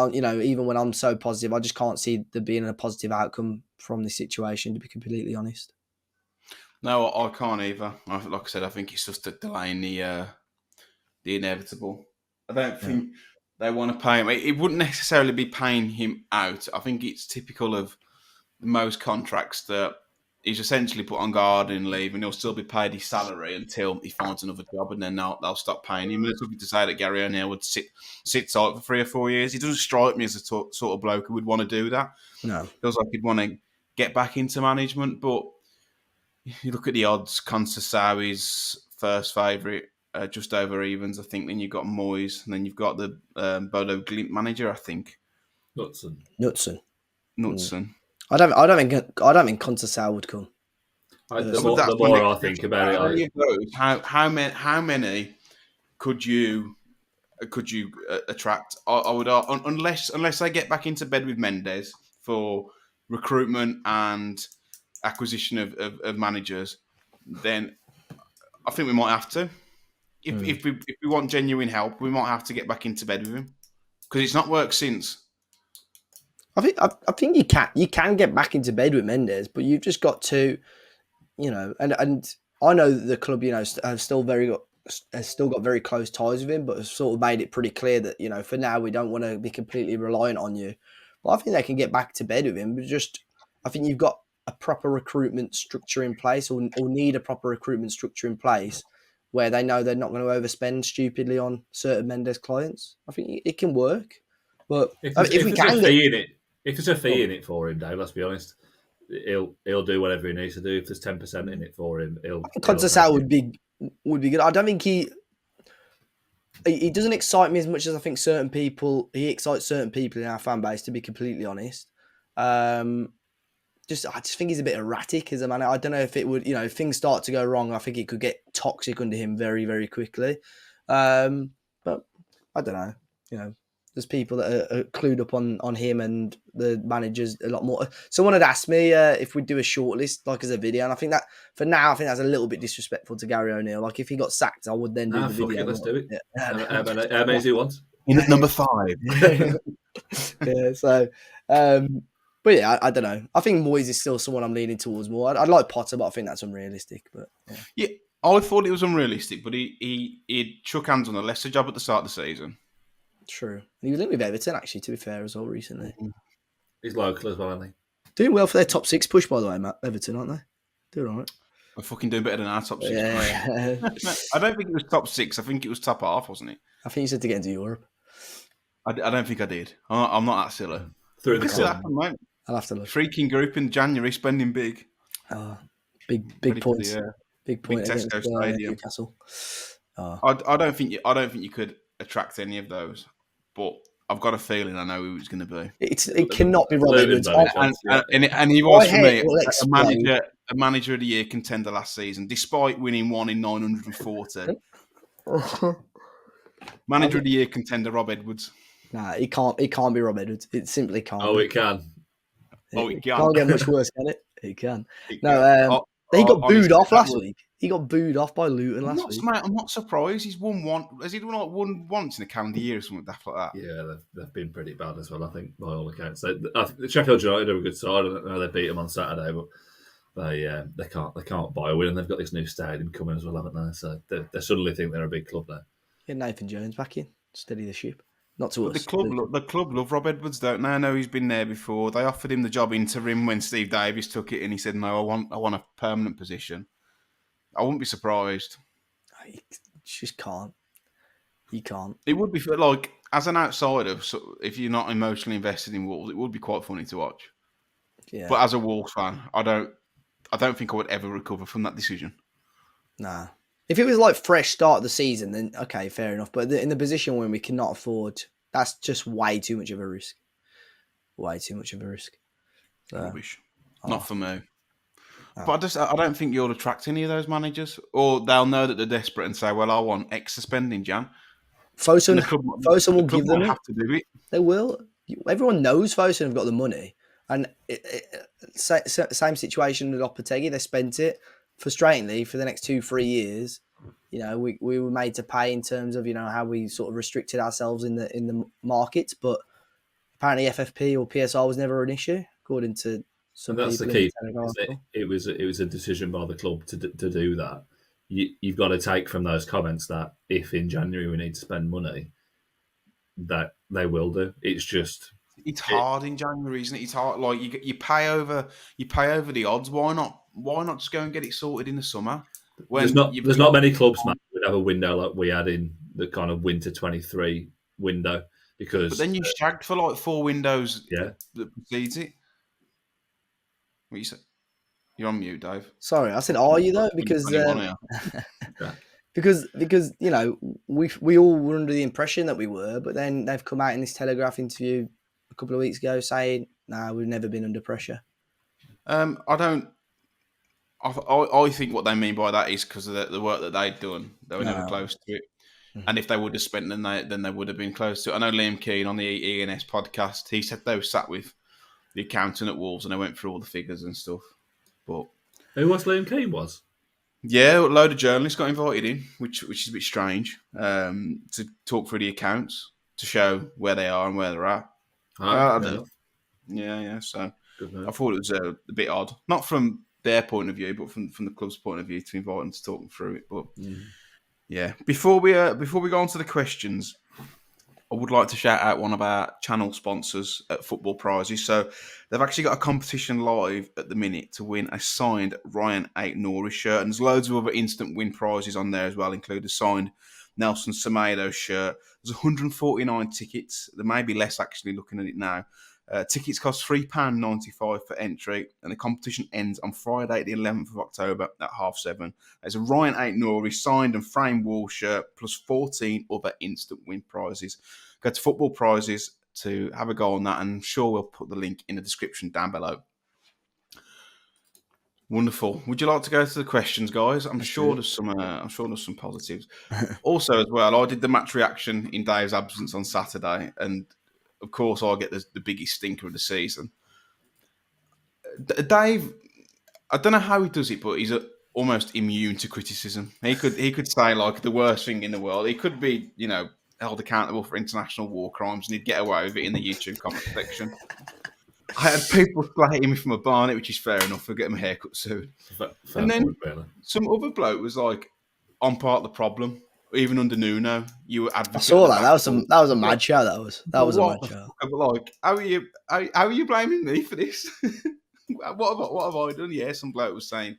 when I'm so positive, I just can't see there being a positive outcome from this situation. To be completely honest. No, I can't either. Like I said, I think it's just delaying the inevitable. I don't think they want to pay him. It wouldn't necessarily be paying him out. I think it's typical of most contracts that he's essentially put on garden leave and he'll still be paid his salary until he finds another job, and then they'll stop paying him. There's nothing to say that Gary ONeil would sit tight for 3 or 4 years. He doesn't strike me as a sort of bloke who would want to do that. No. Feels like he'd want to get back into management, but you look at the odds. Conceição's first favourite, just over evens, I think. Then you've got Moyes, and then you've got the Bodo Glimt manager, I think. Knutson. I don't think Conceição would come. The more I think about it, how many could you attract? I would unless they get back into bed with Mendes for recruitment and acquisition of managers, then I think we might have to. If we want genuine help, we might have to get back into bed with him because it's not worked since. I think you can get back into bed with Mendes, but you've just got to, and I know that the club, have still got very close ties with him, but have sort of made it pretty clear that, for now we don't want to be completely reliant on you. But I think they can get back to bed with him, but I think you've got a proper recruitment structure in place, or need a proper recruitment structure in place where they know they're not going to overspend stupidly on certain Mendes clients. I think it can work, but if there's a fee in it for him, Dave, let's be honest, he'll do whatever he needs to do. If there's 10% in it for him, he'll. Conceição would be good. I don't think he doesn't excite me as much as I think certain people. He excites certain people in our fan base, to be completely honest. I just think he's a bit erratic as a man. I don't know if it would, if things start to go wrong, I think it could get toxic under him very, very quickly. But I don't know, there's people that are clued up on him and the managers a lot more. Someone had asked me if we'd do a shortlist, like as a video, and I think that for now, I think that's a little bit disrespectful to Gary ONeil. Like if he got sacked, I would then do the video. Let's do it. Yeah. How many do you want? In at number 5. Yeah. So, but yeah, I don't know. I think Moyes is still someone I'm leaning towards more. I'd like Potter, but I think that's unrealistic. But yeah. I thought it was unrealistic, but he shook hands on a lesser job at the start of the season. True. He was linked with Everton, actually, to be fair, as well, recently. He's local as well, isn't he? Doing well for their top 6 push, by the way, Matt. Everton, aren't they? Doing all right. We're fucking doing better than our top 6. Yeah. I don't think it was top 6. I think it was top half, wasn't it? I think you said to get into Europe. I don't think I did. I'm not that silly. Through the Still club. happen, mate. I'll have to look. Freaking group in January, spending big. Big Ready for points. the, Big point Big against Tesco Stadium. Newcastle. I don't think you could attract any of those, but I've got a feeling I know who it's going to be. It cannot be Rob Edwards. And he was, for me, a manager of the year contender last season, despite winning 1 in 940. Manager of the year contender, Rob Edwards. Nah, it can't be Rob Edwards. It simply can't. Oh, be. it can. It can't get much worse, can it? It can. He got honestly, booed off last week. He got booed off by Luton last week. Mate, I'm not surprised. He's won one. Has he won once in a calendar year or something like that? Yeah, they've been pretty bad as well, I think, by all accounts. I think the Sheffield United are a good side. I don't know they beat them on Saturday, but they can't buy a win, and they've got this new stadium coming as well, haven't they? So they suddenly think they're a big club now. Get Nathan Jones back in, steady the ship. Not to But us. the club love Rob Edwards, don't they? I know he's been there before. They offered him the job interim when Steve Davies took it, and he said, "No, I want a permanent position." I wouldn't be surprised. You just can't. You can't. It would be like, as an outsider, so if you're not emotionally invested in Wolves, it would be quite funny to watch. Yeah. But as a Wolves fan, I don't think I would ever recover from that decision. Nah. If it was like fresh start of the season, then okay, fair enough. But in the position when we cannot afford, that's just way too much of a risk. Way too much of a risk. Rubbish. Not for me. But I don't think you'll attract any of those managers, or they'll know that they're desperate and say, "Well, I want X to spend in Jan." Fosun will give them. Have to do it. They will. Everyone knows Fosun have got the money, and same situation with Lopetegui. They spent it frustratingly for the next 2-3 years. You know, we were made to pay in terms of how we sort of restricted ourselves in the markets, but apparently FFP or PSR was never an issue according to. So that's the key. It was a decision by the club to do that. You've got to take from those comments that if in January we need to spend money, that they will do. It's hard in January, isn't it? It's hard. Like you pay over the odds. Why not just go and get it sorted in the summer? There's not many clubs, man, would have a window like we had in the kind of winter 23 window because. But then you shagged for like 4 windows. Yeah. That precedes it. What you say? You're on mute, Dave. Sorry, I said, are you though? Because because we all were under the impression that we were, but then they've come out in this Telegraph interview a couple of weeks ago saying, "Nah, we've never been under pressure." I think what they mean by that is because of the work that they'd done. They were never close to it. Mm-hmm. And if they would have spent, then they would have been close to it. I know Liam Keane on the ENS podcast, he said they were sat with the accountant at Wolves and they went through all the figures and stuff. But who was Liam Keane was? Yeah, a load of journalists got invited in, which is a bit strange, to talk through the accounts to show where they are and where they're at. I don't know. Yeah. So I thought it was a bit odd, not from their point of view, but from the club's point of view, to invite them to talk them through it. But yeah, before we go on to the questions, I would like to shout out one of our channel sponsors at Football Prizes. So they've actually got a competition live at the minute to win a signed Ryan Norris shirt. And there's loads of other instant win prizes on there as well, including a signed Nelson Semedo shirt. There's 149 tickets. There may be less actually looking at it now. Tickets cost £3.95 for entry, and the competition ends on Friday, the 11th of October at 7:30. There's a Ryan Norris signed and framed wall shirt, plus 14 other instant win prizes. Go to Football Prizes to have a go on that, and I'm sure we'll put the link in the description down below. Wonderful. Would you like to go to the questions, guys? I'm sure there's some positives. Also, as well, I did the match reaction in Dave's absence on Saturday, and of course, I get the biggest stinker of the season. Dave, I don't know how he does it, but he's almost immune to criticism. He could say like the worst thing in the world. He could be, held accountable for international war crimes, and he'd get away with it in the YouTube comment section. I had people slating me from a barnet, which is fair enough. I'll get my haircut soon. And then some other bloke was like, "I'm part of the problem." Even under Nuno, you were advocating. I saw that. That was a mad show. That was a mad show. Like, how are you blaming me for this? what have I done? Yeah, some bloke was saying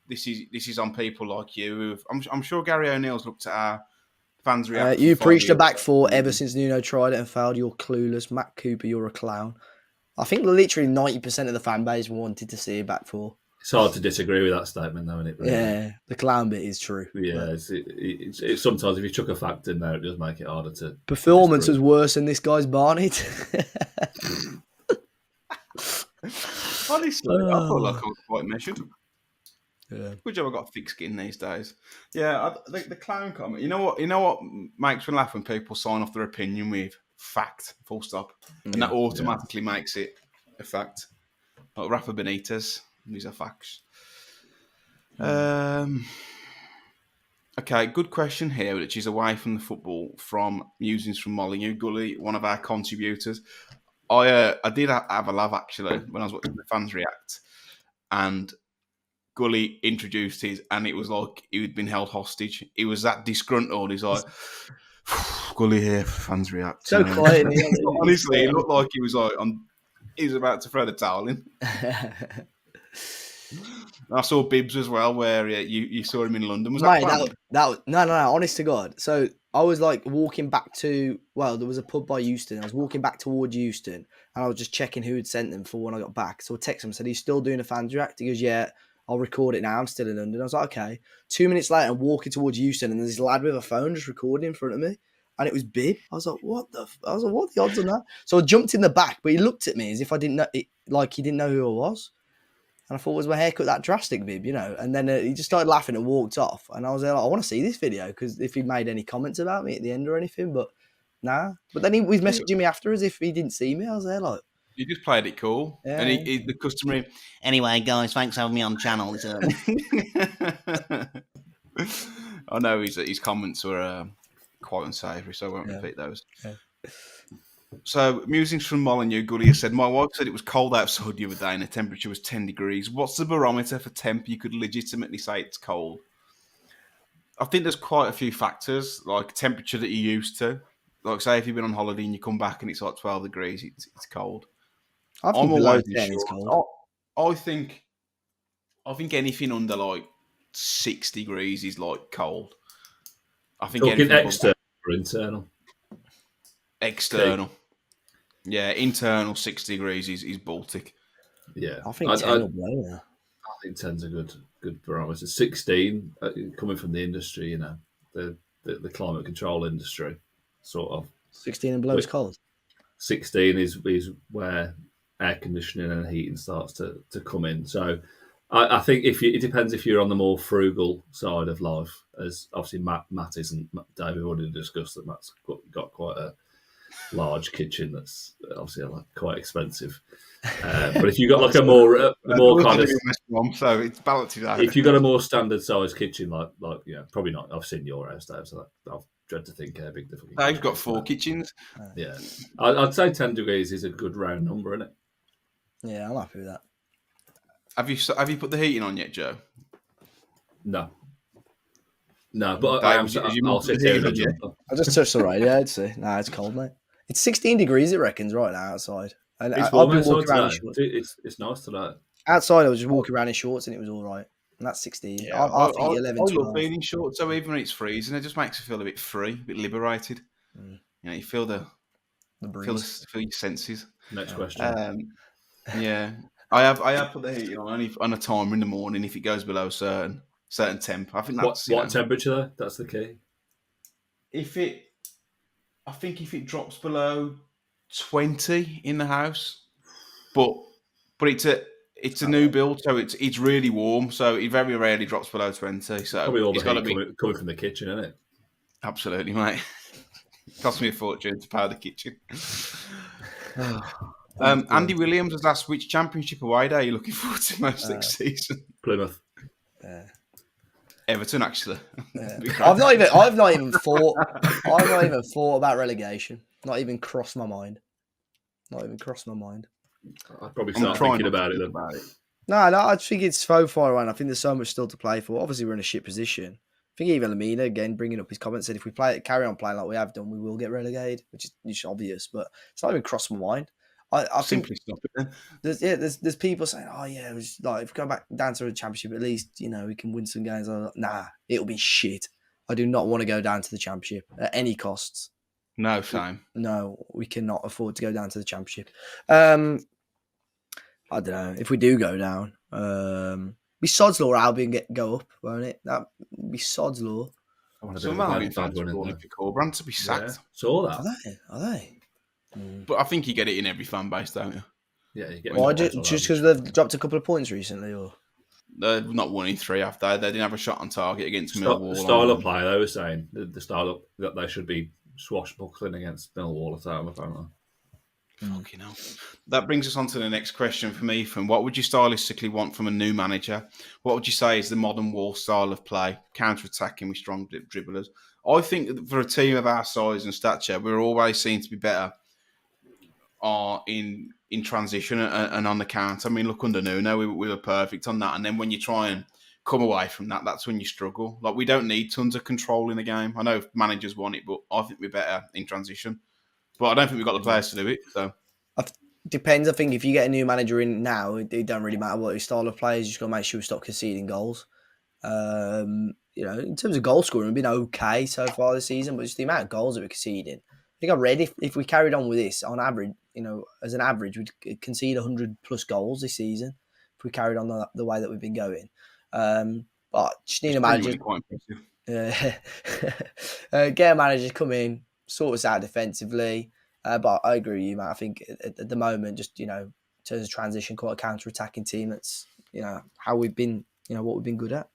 this is on people like you. I'm sure Gary ONeil's looked at our fans' reaction. You preached a back four ever since Nuno tried it and failed. You're clueless, Matt Cooper. You're a clown. I think literally 90% of the fan base wanted to see a back four. It's hard to disagree with that statement, though, isn't it? Yeah, the clown bit is true. Yeah, it's sometimes if you chuck a fact in there, it does make it harder to. Performance was worse than this guy's Barnet. Honestly, I felt like I was quite measured. Yeah. Good job I got thick skin these days. Yeah, the clown comment. You know what makes me laugh when people sign off their opinion with fact, full stop, and that automatically makes it a fact. Like Rafa Benitez, these are facts. Okay, good question here, which is away from the football, from musings from Molyneux, Gully, one of our contributors. I did have a laugh actually when I was watching the fans react, and Gully introduced his, and it was like he'd been held hostage. He was that disgruntled. He's like, Gully here, fans react. So quiet. Honestly, it looked like he was like he was about to throw the towel in. I saw Bibbs as well, where you saw him in London. Was that was no, honest to God. So I was like walking back to, there was a pub by Euston. I was walking back towards Euston, and I was just checking who had sent them for when I got back. So I texted him and said, he's still doing a fans react? He goes, yeah, I'll record it now. I'm still in London. I was like, okay. 2 minutes later, I'm walking towards Euston, and there's this lad with a phone just recording in front of me. And it was Bib. I was like, what the odds on that? So I jumped in the back, but he looked at me as if I didn't know, like he didn't know who I was. And I thought, was my haircut that drastic, Bib, And then he just started laughing and walked off. And I was there like, I want to see this video, because if he made any comments about me at the end or anything, but nah. But then he was messaging me after as if he didn't see me. I was there like... You just played it cool. Yeah. And the customary... Anyway, guys, thanks for having me on channel. I know his comments were quite unsavoury, so I won't repeat those. Yeah. So, musings from Molyneux, Gully has said, my wife said it was cold outside the other day and the temperature was 10 degrees. What's the barometer for temp you could legitimately say it's cold? I think there's quite a few factors, like temperature that you're used to. Like, say, if you've been on holiday and you come back and it's like 12 degrees, it's cold. I think below 10 is cold. I think anything under like 6 degrees is like cold. I think talking external or internal? External. Okay. Yeah, internal 6 degrees is Baltic. Yeah, I think 10 will blow now. I think 10's a good barometer. 16, coming from the industry, the climate control industry, sort of. 16 and below is cold. 16 is where air conditioning and heating starts to come in. So I think it depends if you're on the more frugal side of life, as obviously Matt isn't. David already discussed that Matt's got quite a large kitchen that's obviously quite expensive. But if you've got like a more kind of... So it's balanced out. If you've got a more standard sized kitchen, like probably not. I've seen your house, Dave, so I've dread to think how big the fucking... Dave's got 4 kitchens. Yeah. I'd say 10 degrees is a good round number, isn't it? Yeah, I'm happy with that. Have you put the heating on yet, Joe? No, but I'll sit here and jump. I just touched the radio. I'd say, nah, it's cold, mate. It's 16 degrees, it reckons, right now outside. And it's warm outside today. It's nice today. Outside, I was just walking around in shorts and it was all right. And that's 16. Yeah, I think 11, 12. I love being in shorts, so even when it's freezing, it just makes you feel a bit free, a bit liberated. You feel the breeze. Feel your senses. Next question. Yeah. I have put the heating on only on a timer in the morning if it goes below a certain temp. I think that's what temperature though? That's the key. If it drops below 20 in the house, but it's a new build, so it's really warm, so it very rarely drops below 20. So probably all the heat coming from the kitchen, isn't it? Absolutely, mate. Cost me a fortune to power the kitchen. Andy Williams has asked, which championship away day are you looking forward to most next season? Plymouth. Everton, actually. I've not even thought about relegation. Not even crossed my mind. I'd probably I'm start trying thinking not to about it think then. about it. No, I think it's so far away. And I think there's so much still to play for. Obviously, we're in a shit position. I think even Lamina, again, bringing up his comments, said if we carry on playing like we have done, we will get relegated, which is obvious, but it's not even crossed my mind. I think Simply stop it then. there's people saying, oh yeah, it was like if we go back down to the championship, at least we can win some games. I'm like, nah, it'll be shit. I do not want to go down to the championship at any costs. No, same. No, we cannot afford to go down to the championship. I don't know if we do go down. Be sod's law, Albion go up, won't it? That be sod's law. Some Albion fans are calling for Corbrand to be sacked. Yeah, saw that. Are they? But I think you get it in every fan base, don't you? Yeah, you get. Why just because they've dropped a couple of points recently, or they've not won in 3 after they didn't have a shot on target against Millwall. Style of play, they were saying the style of that they should be swashbuckling against Millwall at home, apparently. Fucking hell. That brings us on to the next question from Ethan. What would you stylistically want from a new manager? What would you say is the modern Wall style of play? Counter-attacking with strong dribblers. I think that for a team of our size and stature, we're always seen to be better in transition and on the counter. I mean, look under Nuno, we were perfect on that. And then when you try and come away from that, that's when you struggle. Like, we don't need tons of control in the game. I know managers want it, but I think we're better in transition. But I don't think we've got the players to do it. So depends. I think if you get a new manager in now, it don't really matter what his style of play is. You just got to make sure we stop conceding goals. In terms of goal scoring, we've been okay so far this season, but just the amount of goals that we're conceding. I think I read if we carried on with this on average, as an average, we'd concede 100 plus goals this season if we carried on the way that we've been going. But just need a manager. Quite impressive. Get a manager to come in, sort us out defensively. But I agree with you, Matt. I think at the moment, just in terms of transition, quite a counter-attacking team. That's how we've been, what we've been good at.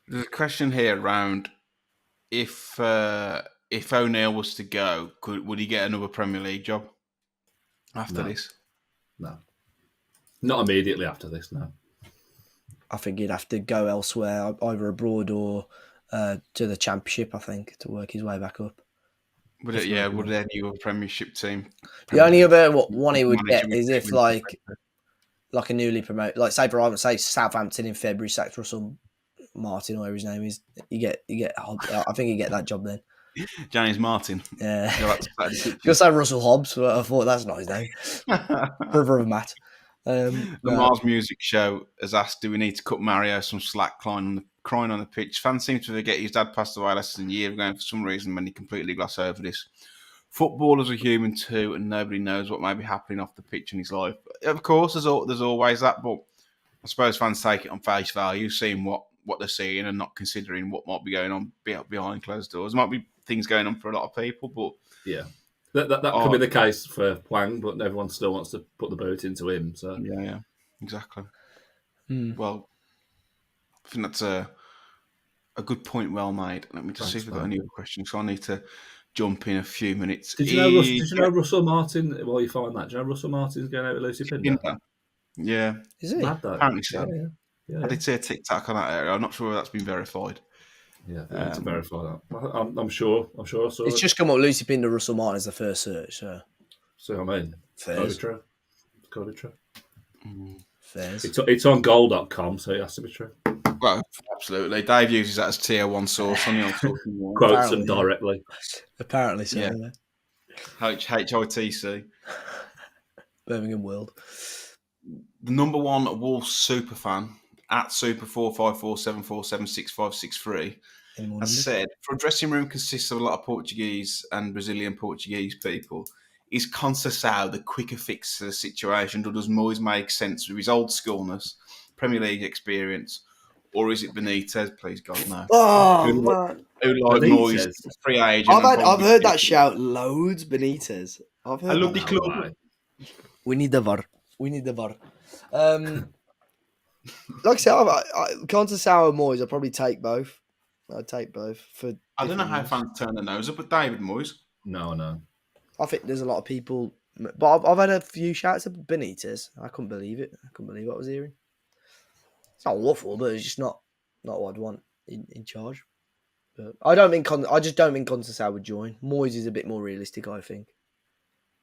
There's a question here around if ONeil was to go, would he get another Premier League job after this? No, not immediately after this. No, I think he'd have to go elsewhere, either abroad or to the Championship. I think to work his way back up. Would any other Premiership team? The only other one he would get is if like a newly promoted, like say for argument's sake, Southampton in February sacked Russell Martin or whatever his name is. You get. I think you get that job then. James Martin. Yeah. You'll say Russell Hobbs, but I thought that's not his name. Brother of Matt. The Mars Music Show has asked, do we need to cut Mario some slack crying on the pitch? Fans seem to forget his dad passed away less than a year ago, and for some reason many completely gloss over this. Footballers are human too, and nobody knows what may be happening off the pitch in his life. Of course, there's always that, but I suppose fans take it on face value, seeing what they're seeing and not considering what might be going on behind closed doors. There might be things going on for a lot of people, but yeah, that could be the case for Wang, but everyone still wants to put the boat into him. So yeah, exactly. Well, I think that's a good point, well made. Let me just see if we've got any other questions. So I need to jump in a few minutes. Did you know Russell Martin? While you find that, do you know Russell Martin's going out with Lucy Pinder? Yeah, is he? Mad, apparently so. Yeah. I did see a TikTok on that area. I'm not sure whether that's been verified. Yeah, to verify that. I'm sure I saw it's it. just come up. Lucy Pinder, Russell Martin is the first search. So I mean, Fairs. It's got to be true. Fairs. It's on goal.com, so it has to be true. Well, absolutely. Dave uses that as tier 1 source on the old talking wall. Quotes them directly. Apparently so. Yeah. HITC. Birmingham World. The number one Wolves super fan at super45474765663 has said, for a dressing room consists of a lot of Portuguese and Brazilian Portuguese people. Is Conceição the quicker fix to the situation, or does Moyes make sense with his old schoolness, Premier League experience, or is it Benitez? Please God, no. Oh, man. Who like Moyes, free agent? I've heard that shout loads, Benitez. I love the club. We need the VAR. Like I said, Conceição and Moyes, I'll probably take both. I'd take both. I don't know how fans turn their nose up at David Moyes. No. I think there's a lot of people, but I've had a few shouts at Benitez. I couldn't believe it. I couldn't believe what I was hearing. It's not awful, but it's just not what I'd want in charge. But I just don't think Conceição would join. Moyes is a bit more realistic, I think.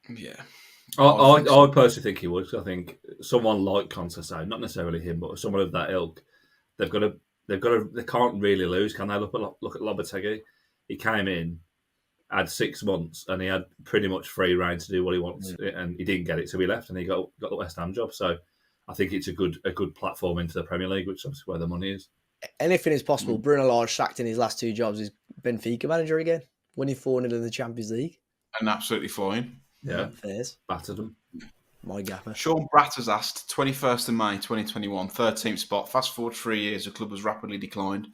Yeah. I personally think he would. I think someone like Kota, not necessarily him, but someone of that ilk, they can't really lose, can they? Look at Lopetegui. He came in, had 6 months, and he had pretty much free rein to do what he wants, and he didn't get it, so he left, and he got the West Ham job. So I think it's a good platform into the Premier League, which is obviously where the money is. Anything is possible. Bruno Lage sacked in his last 2 jobs is Benfica manager again, winning 4-0 in the Champions League. And absolutely fine. Yeah, fairs. Battered them. My gaffer. Sean Bratt has asked, 21st of May 2021, 13th spot. Fast forward 3 years, the club has rapidly declined.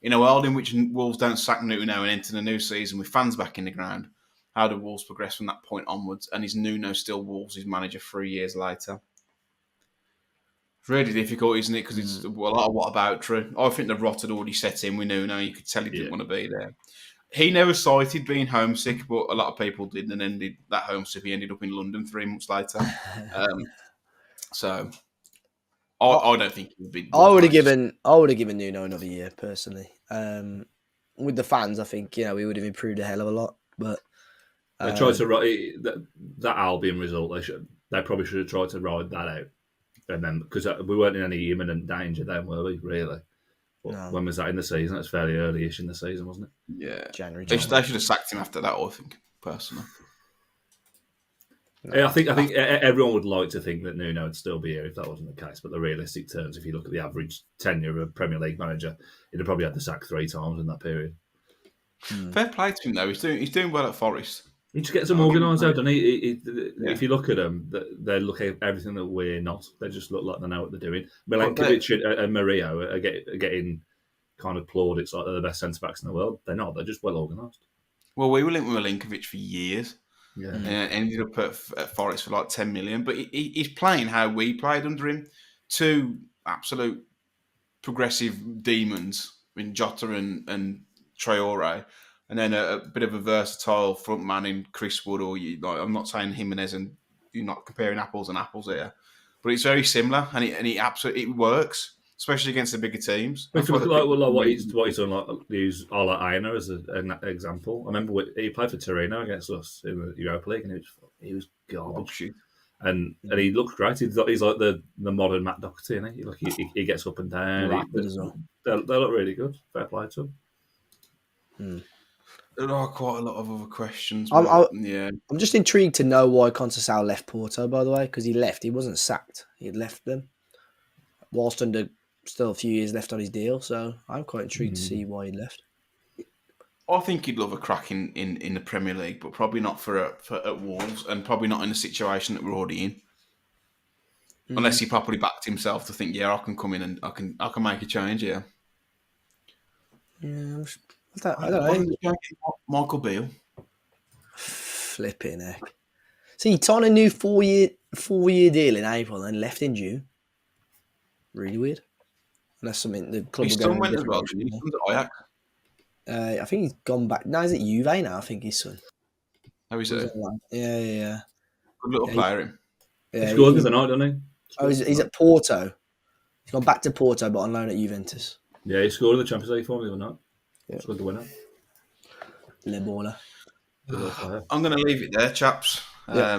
In a world in which Wolves don't sack Nuno and enter the new season with fans back in the ground, how do Wolves progress from that point onwards? And is Nuno still Wolves' manager 3 years later? It's really difficult, isn't it? Because it's a lot of what about true. I think the rot had already set in with Nuno. You could tell he didn't want to be there. He never cited being homesick, but a lot of people did. And then that homesick, he ended up in London 3 months later. So I don't think he would be. I would have given Nuno another year personally. With the fans, I think we would have improved a hell of a lot. But they tried to ride that Albion result. They probably should have tried to ride that out, and then because we weren't in any imminent danger then, were we? Really? No. When was that in the season? That's fairly early-ish in the season, wasn't it? Yeah, January. They should have sacked him after that. I think personally. No, I think everyone would like to think that Nuno would still be here if that wasn't the case. But the realistic terms, if you look at the average tenure of a Premier League manager, he'd have probably had the sack 3 times in that period. Fair play to him though. He's doing well at Forest. He just gets them organised out, doesn't he? If you look at them, they look at everything that we're not. They just look like they know what they're doing. Milenkovic and Mario are getting kind of plaudits like they're the best centre backs in the world. They're not. They're just well organised. Well, we were linked with Milenkovic for years. Yeah, ended up at Forest for like 10 million. But he's playing how we played under him. 2 absolute progressive demons in Jota and Traore. And then a bit of a versatile front man in Chris Wood. I'm not saying Jimenez, and you're not comparing apples and apples here. But it's very similar, and it works, especially against the bigger teams. If you look at what he's done, like use Ola Aina as an example. I remember he played for Torino against us in the Europa League, and he was garbage. And he looked great. He's like the modern Matt Doherty, isn't he? He gets up and down. They look really good. Fair play to him. There are quite a lot of other questions. I'm just intrigued to know why Conceição left Porto, by the way, because he left. He wasn't sacked. He had left them whilst under still a few years left on his deal. So I'm quite intrigued to see why he left. I think he'd love a crack in the Premier League, but probably not for at Wolves, and probably not in the situation that we're already in. Unless he properly backed himself to think, I can come in and I can make a change. Yeah. Yeah. I don't know. Michael Beale. Flipping heck. See, he signed a new 4-year deal in April and left in June. Really weird. And that's something the club. His son went as well. He's to Ajax. I think he's gone back. No, is it Juve now? I think his son. How is it? Yeah. Good little player, him. Yeah, he scored the other night, doesn't he? He's at Porto. He's gone back to Porto, but on loan at Juventus. Yeah, he scored in the Champions League for me the other night. Yeah. Scored the winner. Le Baller. I'm going to leave it there, chaps. Yeah. I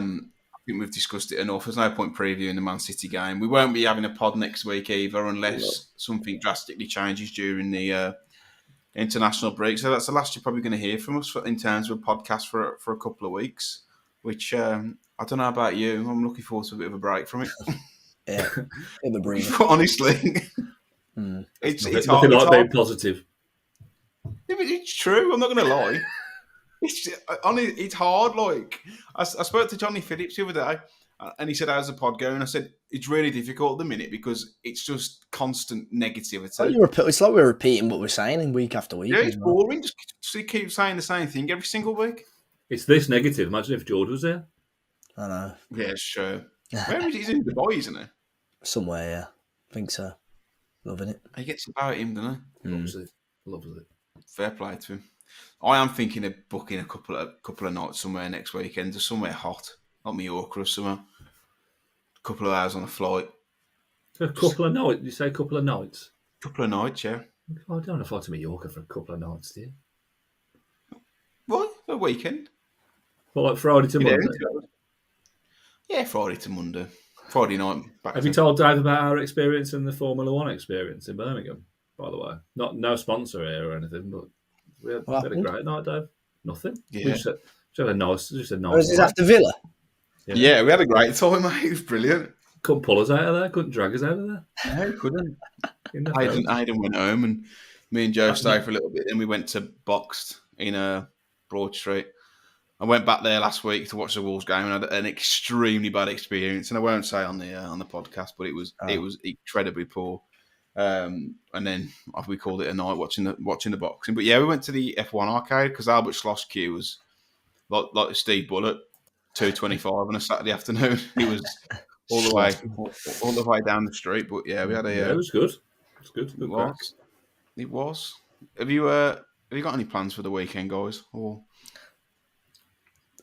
think we've discussed it enough. There's no point previewing the Man City game. We won't be having a pod next week either, unless something drastically changes during the international break. So that's the last you're probably going to hear from us in terms of a podcast for a couple of weeks, which I don't know about you. I'm looking forward to a bit of a break from it. Yeah, in the breeze. Honestly. It's nothing like being positive. It's true. I'm not going to lie. It's hard. Like I spoke to Johnny Phillips the other day, and he said, "How's the pod going?" I said, "It's really difficult at the minute because it's just constant negativity." It's like we're repeating what we're saying week after week. Yeah, it's boring. Just keep saying the same thing every single week. It's this negative. Imagine if George was there. I know. Yeah, it's true. Where is he? He's in Dubai, isn't he? Somewhere, yeah. I think so. Loving it. He gets about him, doesn't he? Loves it. Fair play to him. I am thinking of booking a couple of nights somewhere next weekend, just somewhere hot, not Mallorca or somewhere. A couple of hours on a flight. A couple of nights? You say a couple of nights? A couple of nights, yeah. I don't want to fly to Mallorca for a couple of nights, do you? What? A weekend? Well, like Friday to Monday? Yeah, Friday to Monday. Friday night. Have you told Dave about our experience in the Formula One experience in Birmingham? By the way, no sponsor here or anything, but we had a great night, Dave. Nothing. Yeah. We just had a nice. Was this after Villa? Yeah, we had a great time, mate. It was brilliant. Couldn't pull us out of there. Couldn't drag us out of there. No, couldn't. Aidan went home, and me and Joe stayed for a little bit. Then we went to Boxed in Broad Street. I went back there last week to watch the Wolves game and had an extremely bad experience. And I won't say on the podcast, but it was incredibly poor. And then we called it a night watching the boxing. But yeah, we went to the F1 arcade because Albert Schloss queue was like Steve Bullitt, 2:25 on a Saturday afternoon. It was all the way down the street. But yeah, we had it was good. It was good. It was. Have you got any plans for the weekend, guys? Or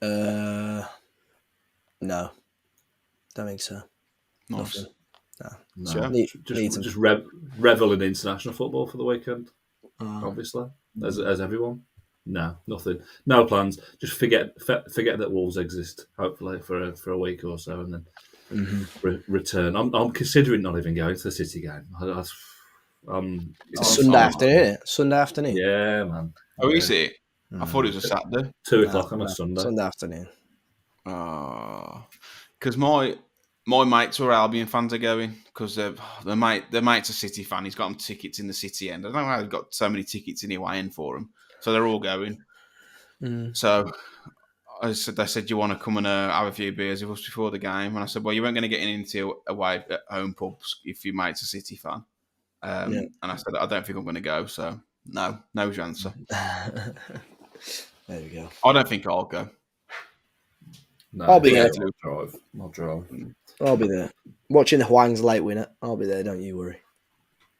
no, don't think so. Nice. No. Sure. Just revel in international football for the weekend. Obviously, as everyone. No, nothing. No plans. Just forget that Wolves exist. Hopefully for a week or so, and then return. I'm considering not even going to the City game. It's a Sunday afternoon, isn't it? Sunday afternoon. Yeah, man. Oh, is it? I thought it was a Saturday. 2:00 on a Sunday. Sunday afternoon. Because my mates who are Albion fans are going because their mate's a City fan. He's got them tickets in the City end. I don't know how they've got so many tickets anyway in for them. So they're all going. So they said, you want to come and have a few beers with us before the game? And I said, well, you weren't going to get into away at home pubs if your mate's a City fan. And I said, I don't think I'm going to go. So no is your answer. There we go. I don't think I'll go. No, I'll be there. I'll drive. I'll be there. Watching the Huang's late winner. I'll be there, don't you worry.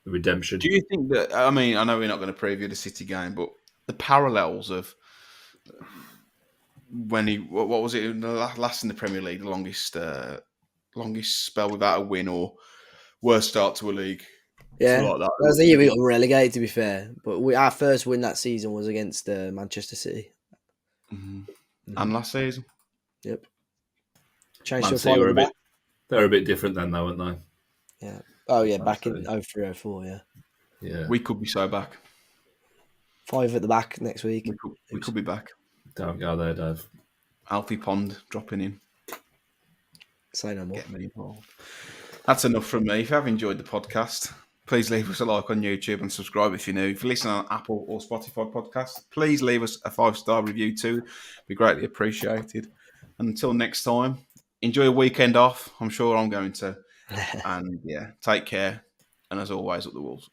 The redemption. Do you think that, I mean, I know we're not going to preview the City game, but the parallels of when what was it, last in the Premier League, the longest spell without a win or worst start to a league? Yeah, like that. That was the year we got relegated, to be fair. But our first win that season was against Manchester City. And last season. Yep. They're a bit different then, though, aren't they? Yeah. Oh, yeah, back in 03-04, yeah. Yeah. We could be so back. 5 at the back next week. We could be back. Don't go there, Dave. Alfie Pond dropping in. Say no more. Get me involved. That's enough from me. If you have enjoyed the podcast, please leave us a like on YouTube and subscribe if you're new. If you listen on Apple or Spotify podcast, please leave us a 5-star review too. It'd be greatly appreciated. And until next time, enjoy a weekend off. I'm sure I'm going to. And yeah, take care. And as always, up the Wolves.